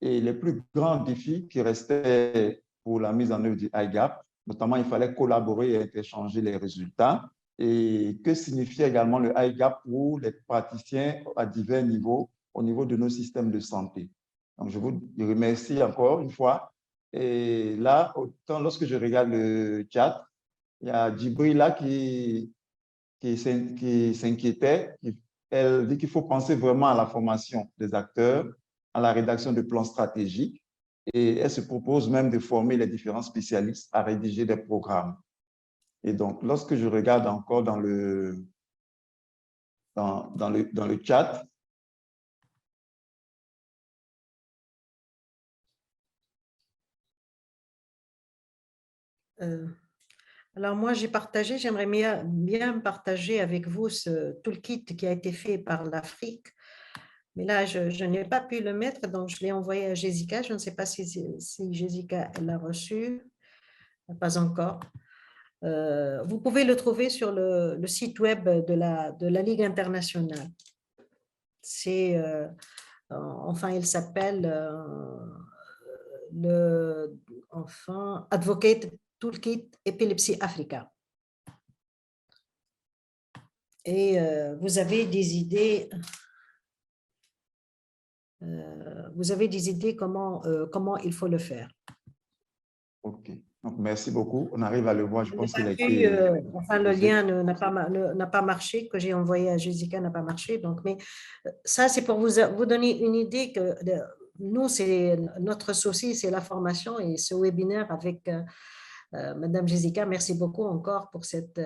et les plus grands défis qui restaient pour la mise en œuvre du IGAP. Notamment, il fallait collaborer et échanger les résultats. Et que signifiait également le IGAP pour les praticiens à divers niveaux, au niveau de nos systèmes de santé. Donc, je vous remercie encore une fois. Et là, lorsque je regarde le chat, il y a Djibrila qui s'inquiétait. Elle dit qu'il faut penser vraiment à la formation des acteurs, à la rédaction de plans stratégiques, et elle se propose même de former les différents spécialistes à rédiger des programmes. Et donc, lorsque je regarde encore dans le chat, alors moi, j'aimerais bien partager avec vous ce toolkit qui a été fait par l'Afrique. Mais là, je n'ai pas pu le mettre, donc je l'ai envoyé à Jessica. Je ne sais pas si Jessica l'a reçu. Pas encore. Vous pouvez le trouver sur le site web de la Ligue internationale. Il s'appelle Advocate Toolkit Epilepsy Africa. Et vous avez des idées. Comment il faut le faire. OK. Donc, merci beaucoup. On arrive à le voir. Je pense qu'il a été… le lien n'a pas marché, que j'ai envoyé à Jessica n'a pas marché. Donc, mais ça, c'est pour vous donner une idée que nous, notre souci, c'est la formation et ce webinaire avec Madame Jessica, merci beaucoup encore pour cette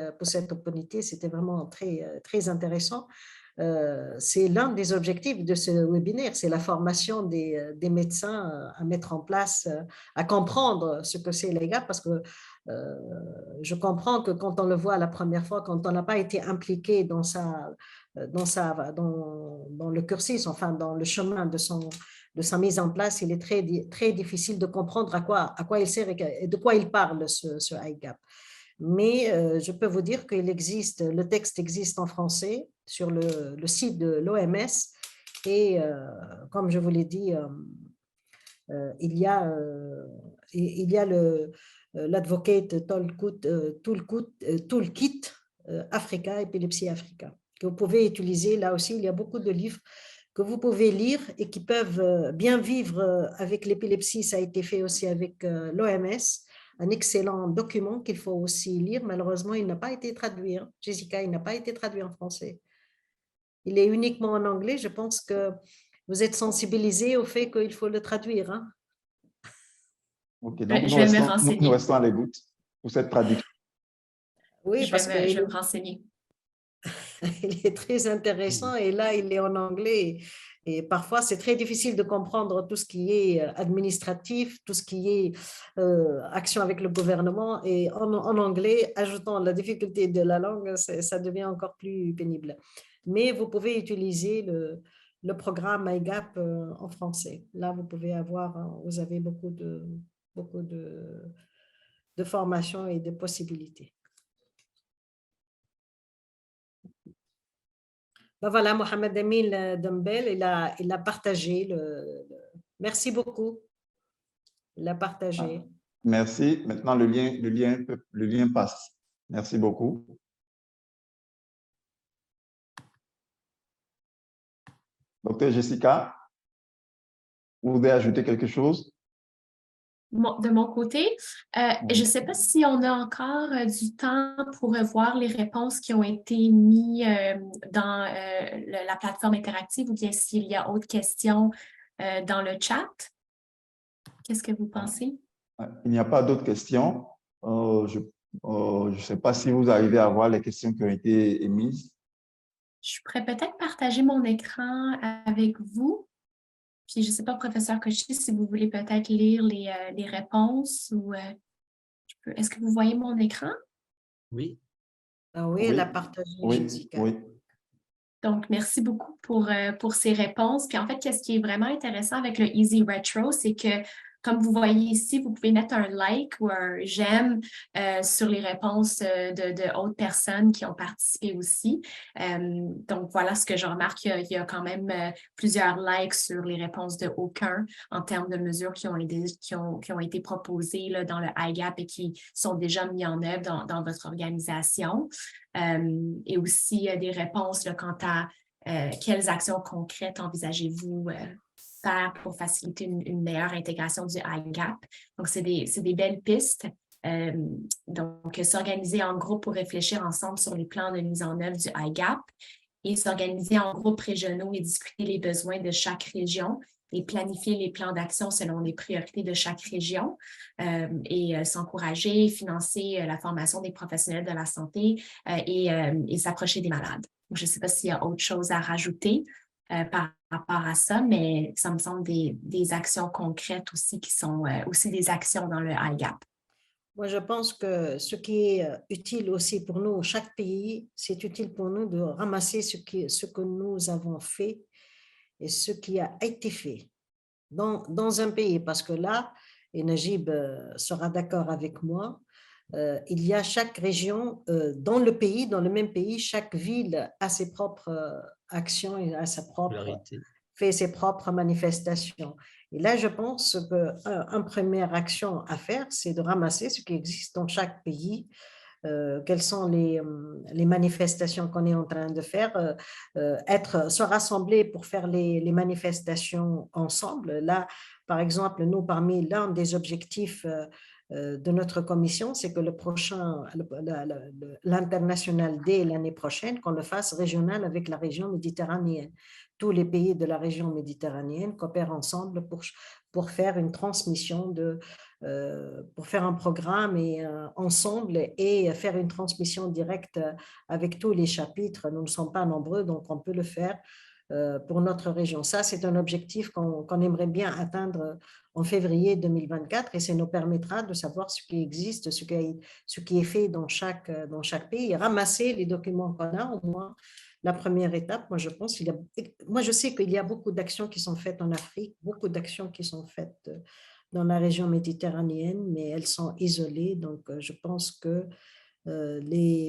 opportunité. C'était vraiment très intéressant. C'est l'un des objectifs de ce webinaire, c'est la formation des médecins à mettre en place, à comprendre ce que c'est l'EGAP, parce que je comprends que quand on le voit la première fois, quand on n'a pas été impliqué dans le cursus, enfin dans le chemin de sa mise en place, il est très difficile de comprendre à quoi il sert et de quoi il parle, ce IGAP. Mais je peux vous dire que le texte existe en français sur le site de l'OMS et comme je vous l'ai dit, il y a l'Advocate Toolkit Africa, Épilepsie Africa, que vous pouvez utiliser. Là aussi, il y a beaucoup de livres que vous pouvez lire et qui peuvent bien vivre avec l'épilepsie. Ça a été fait aussi avec l'OMS. Un excellent document qu'il faut aussi lire. Malheureusement, il n'a pas été traduit. Jessica, il n'a pas été traduit en français. Il est uniquement en anglais. Je pense que vous êtes sensibilisés au fait qu'il faut le traduire. Hein? Ok, donc nous restons à l'écoute pour cette traduction. Oui, parce que je vais me renseigner. Il est très intéressant et là, il est en anglais. Et parfois, c'est très difficile de comprendre tout ce qui est administratif, tout ce qui est action avec le gouvernement. Et en anglais, ajoutant la difficulté de la langue, ça devient encore plus pénible. Mais vous pouvez utiliser le programme IGAP en français. Là, vous avez beaucoup de formations et de possibilités. Ben voilà, Mohamed Emile Dembel, il a partagé. Merci beaucoup. Il a partagé. Merci. Maintenant, le lien passe. Merci beaucoup. Docteur Jessica, vous voulez ajouter quelque chose? De mon côté, je ne sais pas si on a encore du temps pour voir les réponses qui ont été mises dans la plateforme interactive ou bien s'il y a autres questions dans le chat. Qu'est-ce que vous pensez? Il n'y a pas d'autres questions. Je ne sais pas si vous arrivez à voir les questions qui ont été émises. Je pourrais peut-être partager mon écran avec vous. Puis, je ne sais pas, professeur Kochi, si vous voulez peut-être lire les réponses ou est-ce que vous voyez mon écran? Oui. Ah oui, elle a partagé. Oui. Donc, merci beaucoup pour ces réponses. Puis en fait, ce qui est vraiment intéressant avec le Easy Retro, c'est que, comme vous voyez ici, vous pouvez mettre un like ou un j'aime sur les réponses de autres personnes qui ont participé aussi. Donc, voilà ce que je remarque. Il y a quand même plusieurs likes sur les réponses de aucun en termes de mesures qui ont été proposées là, dans le IGAP et qui sont déjà mis en œuvre dans votre organisation. Et aussi des réponses là, quant à quelles actions concrètes envisagez-vous faire pour faciliter une meilleure intégration du IGAP. Donc, c'est des belles pistes. Donc, s'organiser en groupe pour réfléchir ensemble sur les plans de mise en œuvre du IGAP et s'organiser en groupes régionaux et discuter les besoins de chaque région et planifier les plans d'action selon les priorités de chaque région et s'encourager, financer la formation des professionnels de la santé et s'approcher des malades. Donc, je ne sais pas s'il y a autre chose à rajouter par rapport à ça, mais ça me semble des actions concrètes aussi qui sont aussi des actions dans le IGAP. Moi, je pense que ce qui est utile aussi pour nous, chaque pays, c'est utile pour nous de ramasser ce que nous avons fait et ce qui a été fait dans un pays. Parce que là, et Najib sera d'accord avec moi, il y a chaque région dans le même pays, chaque ville a ses propres actions et fait ses propres manifestations. Et là, je pense qu'une première action à faire, c'est de ramasser ce qui existe dans chaque pays, quelles sont les manifestations qu'on est en train de faire, se rassembler pour faire les manifestations ensemble. Là, par exemple, nous, parmi l'un des objectifs de notre commission, c'est que l'International Day l'année prochaine, qu'on le fasse régional avec la région méditerranéenne. tous les pays de la région méditerranéenne coopèrent ensemble pour faire une transmission pour faire un programme ensemble et faire une transmission directe avec tous les chapitres. Nous ne sommes pas nombreux, donc on peut le faire pour notre région. Ça, c'est un objectif qu'on aimerait bien atteindre en février 2024 et ça nous permettra de savoir ce qui existe, ce qui est fait dans chaque pays, et ramasser les documents qu'on a, au moins la première étape. Moi, je sais qu'il y a beaucoup d'actions qui sont faites en Afrique, beaucoup d'actions qui sont faites dans la région méditerranéenne, mais elles sont isolées, donc je pense que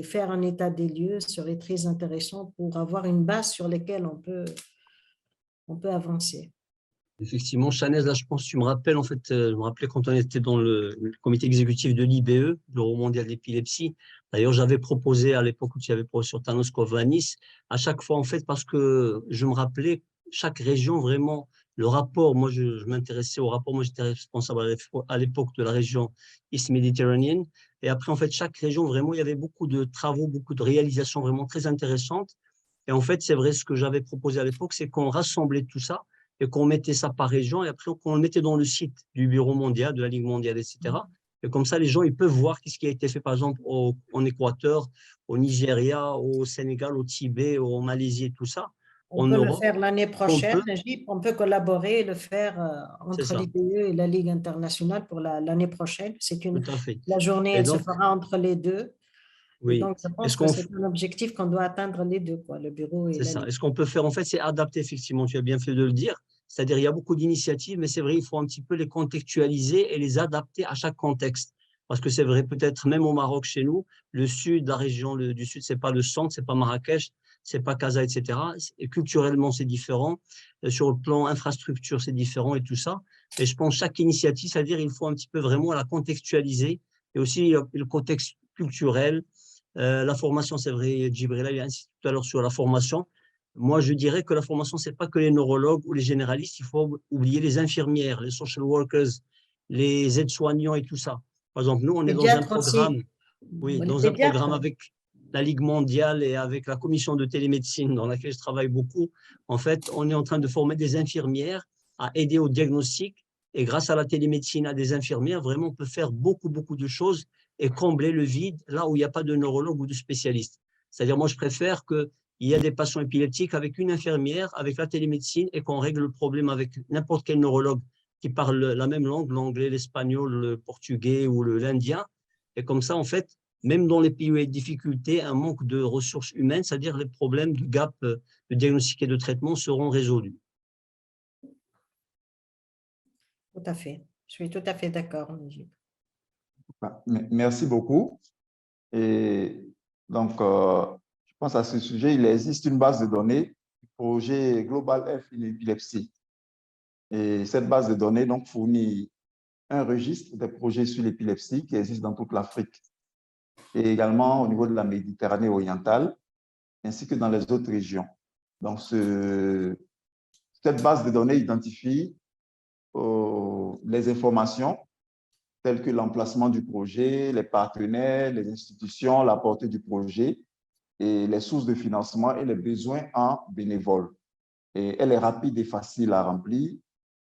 faire un état des lieux serait très intéressant pour avoir une base sur laquelle on peut avancer. Effectivement, Chanez, là, je pense que tu me rappelles, en fait, je me rappelais quand on était dans le comité exécutif de l'IBE, l'Euro mondial d'épilepsie. D'ailleurs, j'avais proposé à l'époque où tu avais proposé sur Thanos Kovanis, à chaque fois, en fait, parce que je me rappelais, chaque région, vraiment, le rapport, moi, je m'intéressais au rapport, moi, j'étais responsable à l'époque de la région East Mediterranean. Et après, en fait, chaque région, vraiment, il y avait beaucoup de travaux, beaucoup de réalisations vraiment très intéressantes. Et en fait, c'est vrai, ce que j'avais proposé à l'époque, c'est qu'on rassemblait tout ça et qu'on mettait ça par région et après qu'on le mettait dans le site du Bureau mondial, de la Ligue mondiale, etc. Et comme ça, les gens, ils peuvent voir ce qui a été fait, par exemple, en Équateur, au Nigeria, au Sénégal, au Tibet, en Malaisie et tout ça. On peut le faire l'année prochaine, on peut collaborer et le faire entre l'IBE et la Ligue internationale pour l'année prochaine. La journée, elle se fera entre les deux. Oui. Donc, je pense que c'est un objectif qu'on doit atteindre les deux, quoi, le bureau et la Ligue. C'est ça. Et ce qu'on peut faire, en fait, c'est adapter, effectivement, tu as bien fait de le dire. C'est-à-dire, il y a beaucoup d'initiatives, mais c'est vrai, il faut un petit peu les contextualiser et les adapter à chaque contexte. Parce que c'est vrai, peut-être même au Maroc, chez nous, le sud, la région du sud, c'est pas le centre, c'est pas Marrakech, c'est pas Casa, etc. Et culturellement, c'est différent. Sur le plan infrastructure, c'est différent et tout ça. Et je pense chaque initiative, c'est-à-dire, il faut un petit peu vraiment la contextualiser et aussi le contexte culturel. La formation, c'est vrai, Djibril, il a insisté tout à l'heure sur la formation. Moi, je dirais que la formation, ce n'est pas que les neurologues ou les généralistes, il faut oublier les infirmières, les social workers, les aides-soignants et tout ça. Par exemple, nous, on est dans un programme, dans un programme avec la Ligue mondiale et avec la commission de télémédecine dans laquelle je travaille beaucoup. En fait, on est en train de former des infirmières à aider au diagnostic. Et grâce à la télémédecine, à des infirmières, vraiment, on peut faire beaucoup, beaucoup de choses et combler le vide là où il n'y a pas de neurologue ou de spécialiste. C'est-à-dire, moi, je préfère qu'il y ait des patients épileptiques avec une infirmière, avec la télémédecine, et qu'on règle le problème avec n'importe quel neurologue qui parle la même langue, l'anglais, l'espagnol, le portugais ou l'indien. Et comme ça, en fait, même dans les pays où il y a des difficultés, un manque de ressources humaines, c'est-à-dire les problèmes de gap de diagnostic et de traitement seront résolus. Tout à fait. Je suis tout à fait d'accord, Najib. Merci beaucoup. Et donc, je pense à ce sujet, il existe une base de données du projet Global F in Epilepsy. Et cette base de données donc, fournit un registre des projets sur l'épilepsie qui existent dans toute l'Afrique et également au niveau de la Méditerranée orientale, ainsi que dans les autres régions. Donc, cette base de données identifie les informations telles que l'emplacement du projet, les partenaires, les institutions, la portée du projet et les sources de financement et les besoins en bénévoles. Et elle est rapide et facile à remplir.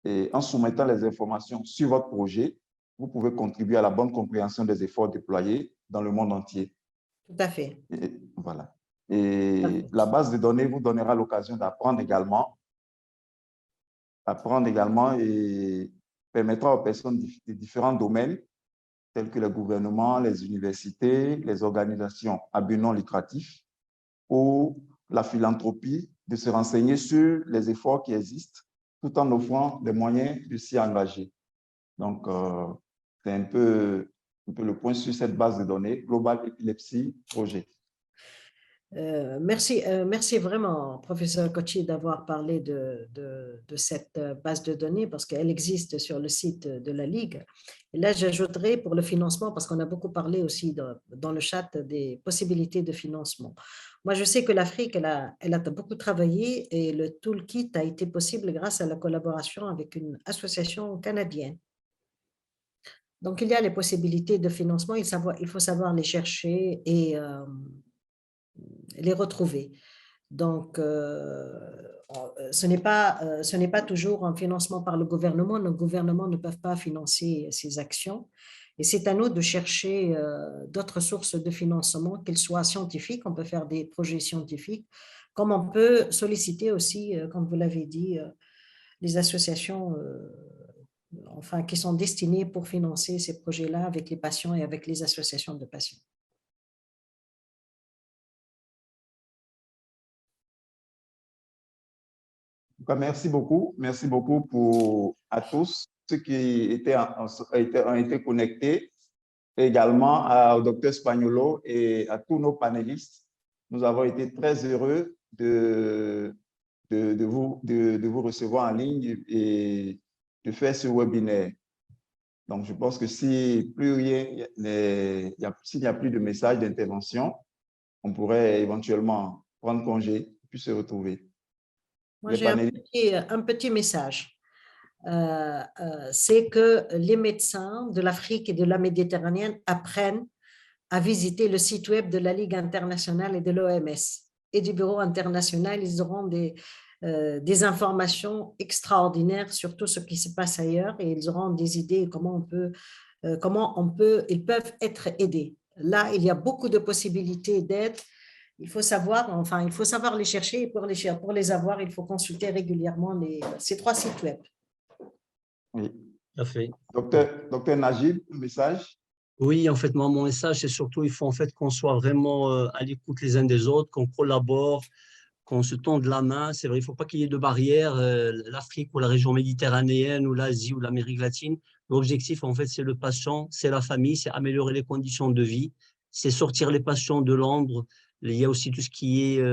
Et en soumettant les informations sur votre projet, vous pouvez contribuer à la bonne compréhension des efforts déployés dans le monde entier. Tout à fait. Et, voilà. Et la base de données vous donnera l'occasion d'apprendre également et permettra aux personnes de différents domaines, tels que le gouvernement, les universités, les organisations à but non lucratif ou la philanthropie, de se renseigner sur les efforts qui existent, tout en offrant des moyens de s'y engager. Donc, c'est un peu le point sur cette base de données, Global Epilepsy Project. Merci vraiment, professeur Kochi, d'avoir parlé de cette base de données parce qu'elle existe sur le site de la Ligue. Et là, j'ajouterai pour le financement, parce qu'on a beaucoup parlé aussi dans le chat des possibilités de financement. Moi, je sais que l'Afrique, elle a beaucoup travaillé et le toolkit a été possible grâce à la collaboration avec une association canadienne. Donc, il y a les possibilités de financement, il faut savoir les chercher et les retrouver. Donc, ce n'est pas toujours un financement par le gouvernement. Nos gouvernements ne peuvent pas financer ces actions. Et c'est à nous de chercher d'autres sources de financement, qu'elles soient scientifiques. On peut faire des projets scientifiques, comme on peut solliciter aussi, comme vous l'avez dit, les associations qui sont destinées pour financer ces projets-là avec les patients et avec les associations de patients. Merci beaucoup. Merci beaucoup à tous ceux qui ont été connectés, et également au docteur Spaniolo et à tous nos panélistes. Nous avons été très heureux de vous recevoir en ligne et de faire ce webinaire. Donc, je pense que s'il n'y a plus de messages d'intervention, on pourrait éventuellement prendre congé puis se retrouver. Moi, j'ai un petit message. C'est que les médecins de l'Afrique et de la Méditerranée apprennent à visiter le site web de la Ligue internationale et de l'OMS et du Bureau international. Ils auront des informations extraordinaires sur tout ce qui se passe ailleurs et ils auront des idées ils peuvent être aidés. Là, il y a beaucoup de possibilités d'aide. Il faut savoir les chercher et pour les avoir, il faut consulter régulièrement ces 3 sites web. Oui, tout à fait. Docteur Najib, un message? Oui, en fait, mon message, c'est surtout il faut en fait qu'on soit vraiment à l'écoute les uns des autres, qu'on collabore, qu'on se tende la main. C'est vrai, il ne faut pas qu'il y ait de barrières. L'Afrique ou la région méditerranéenne ou l'Asie ou l'Amérique latine, l'objectif, en fait, c'est le patient, c'est la famille, c'est améliorer les conditions de vie, c'est sortir les patients de l'ombre. Il y a aussi tout ce qui est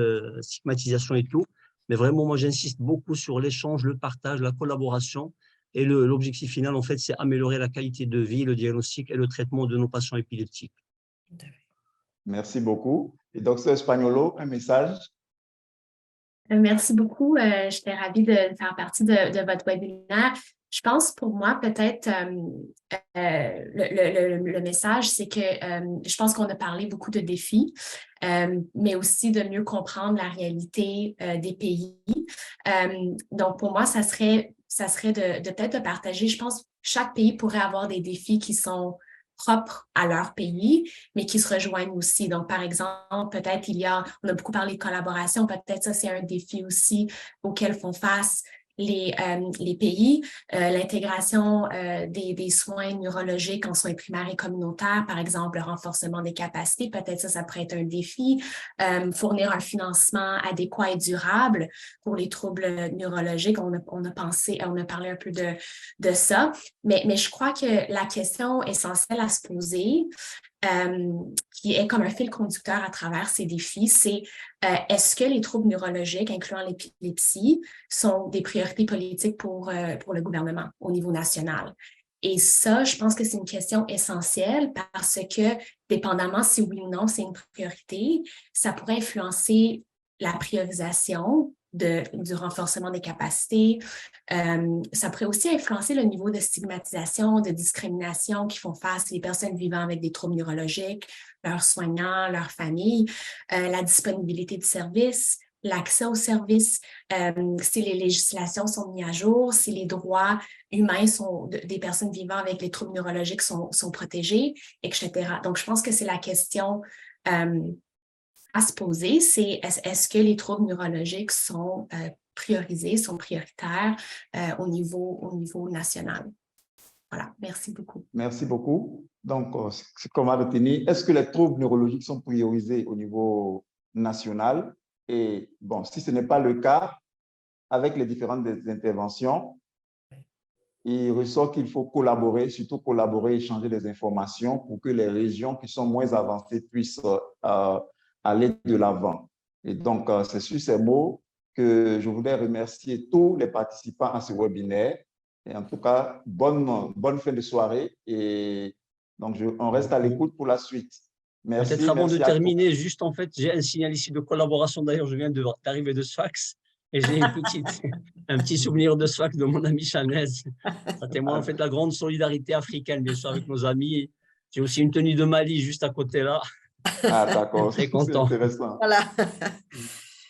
stigmatisation et tout. Mais vraiment, moi, j'insiste beaucoup sur l'échange, le partage, la collaboration. Et l'objectif final, en fait, c'est améliorer la qualité de vie, le diagnostic et le traitement de nos patients épileptiques. Merci beaucoup. Et docteur Spaniolo, un message? Merci beaucoup. J'étais ravie de faire partie de votre webinaire. Je pense pour moi, peut-être, le message, c'est que je pense qu'on a parlé beaucoup de défis, mais aussi de mieux comprendre la réalité des pays. Donc, pour moi, ça serait de peut-être de partager. Je pense que chaque pays pourrait avoir des défis qui sont propres à leur pays, mais qui se rejoignent aussi. Donc, par exemple, peut-être on a beaucoup parlé de collaboration, peut-être ça, c'est un défi aussi auquel font face les pays, l'intégration des soins neurologiques en soins primaires et communautaires, par exemple, le renforcement des capacités, peut-être ça pourrait être un défi, fournir un financement adéquat et durable pour les troubles neurologiques. On a parlé un peu de ça, mais je crois que la question essentielle à se poser, qui est comme un fil conducteur à travers ces défis, c'est est-ce que les troubles neurologiques, incluant l'épilepsie, sont des priorités politiques pour le gouvernement au niveau national? Et ça, je pense que c'est une question essentielle parce que, dépendamment si oui ou non c'est une priorité, ça pourrait influencer la priorisation du renforcement des capacités. Ça pourrait aussi influencer le niveau de stigmatisation, de discrimination qui font face les personnes vivant avec des troubles neurologiques, leurs soignants, leurs familles, la disponibilité du service, l'accès aux services, si les législations sont mises à jour, si les droits humains des personnes vivant avec les troubles neurologiques sont protégés, etc. Donc, je pense que c'est la question à se poser, c'est est-ce que les troubles neurologiques sont priorisés, sont prioritaires au niveau national? Voilà, merci beaucoup. Merci beaucoup. Donc, ce qu'on va retenir, est-ce que les troubles neurologiques sont priorisés au niveau national? Et bon, si ce n'est pas le cas, avec les différentes interventions, il ressort qu'il faut collaborer, surtout collaborer, échanger des informations pour que les régions qui sont moins avancées puissent aller de l'avant. Et donc, c'est sur ces mots que je voudrais remercier tous les participants à ce webinaire. Et en tout cas, bonne fin de soirée. Et donc, on reste à l'écoute pour la suite. Merci. Peut-être avant de terminer, juste en fait, j'ai un signal ici de collaboration. D'ailleurs, je viens d'arriver de Sfax et j'ai un petit souvenir de Sfax de mon ami Chanez. Ça témoigne en fait de la grande solidarité africaine, bien sûr, avec nos amis. J'ai aussi une tenue de Mali juste à côté là. Ah, d'accord. Très content. C'est intéressant. Voilà.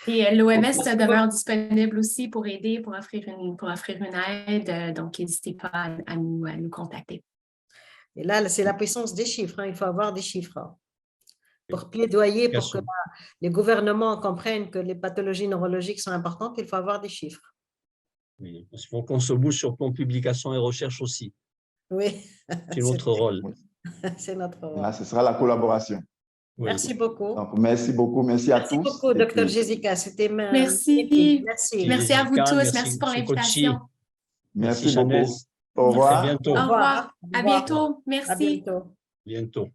Et l'OMS demeure disponible aussi pour aider, pour offrir une aide. Donc, n'hésitez pas à nous contacter. Et là, c'est la puissance des chiffres. Il faut avoir des chiffres pour plaidoyer, pour que les gouvernements comprennent que les pathologies neurologiques sont importantes. Il faut avoir des chiffres. Oui, il faut qu'on se bouge sur le plan publication et recherche aussi. Oui. C'est notre rôle. C'est notre rôle. Là, ce sera la collaboration. Merci beaucoup. Donc, merci beaucoup. Merci à tous. Merci beaucoup, Dr. Jessica. C'était Merci. Merci. Merci à vous tous. Merci pour l'invitation. Merci beaucoup. Au revoir. À bientôt. Au revoir. À bientôt. Merci. À bientôt. Bientôt.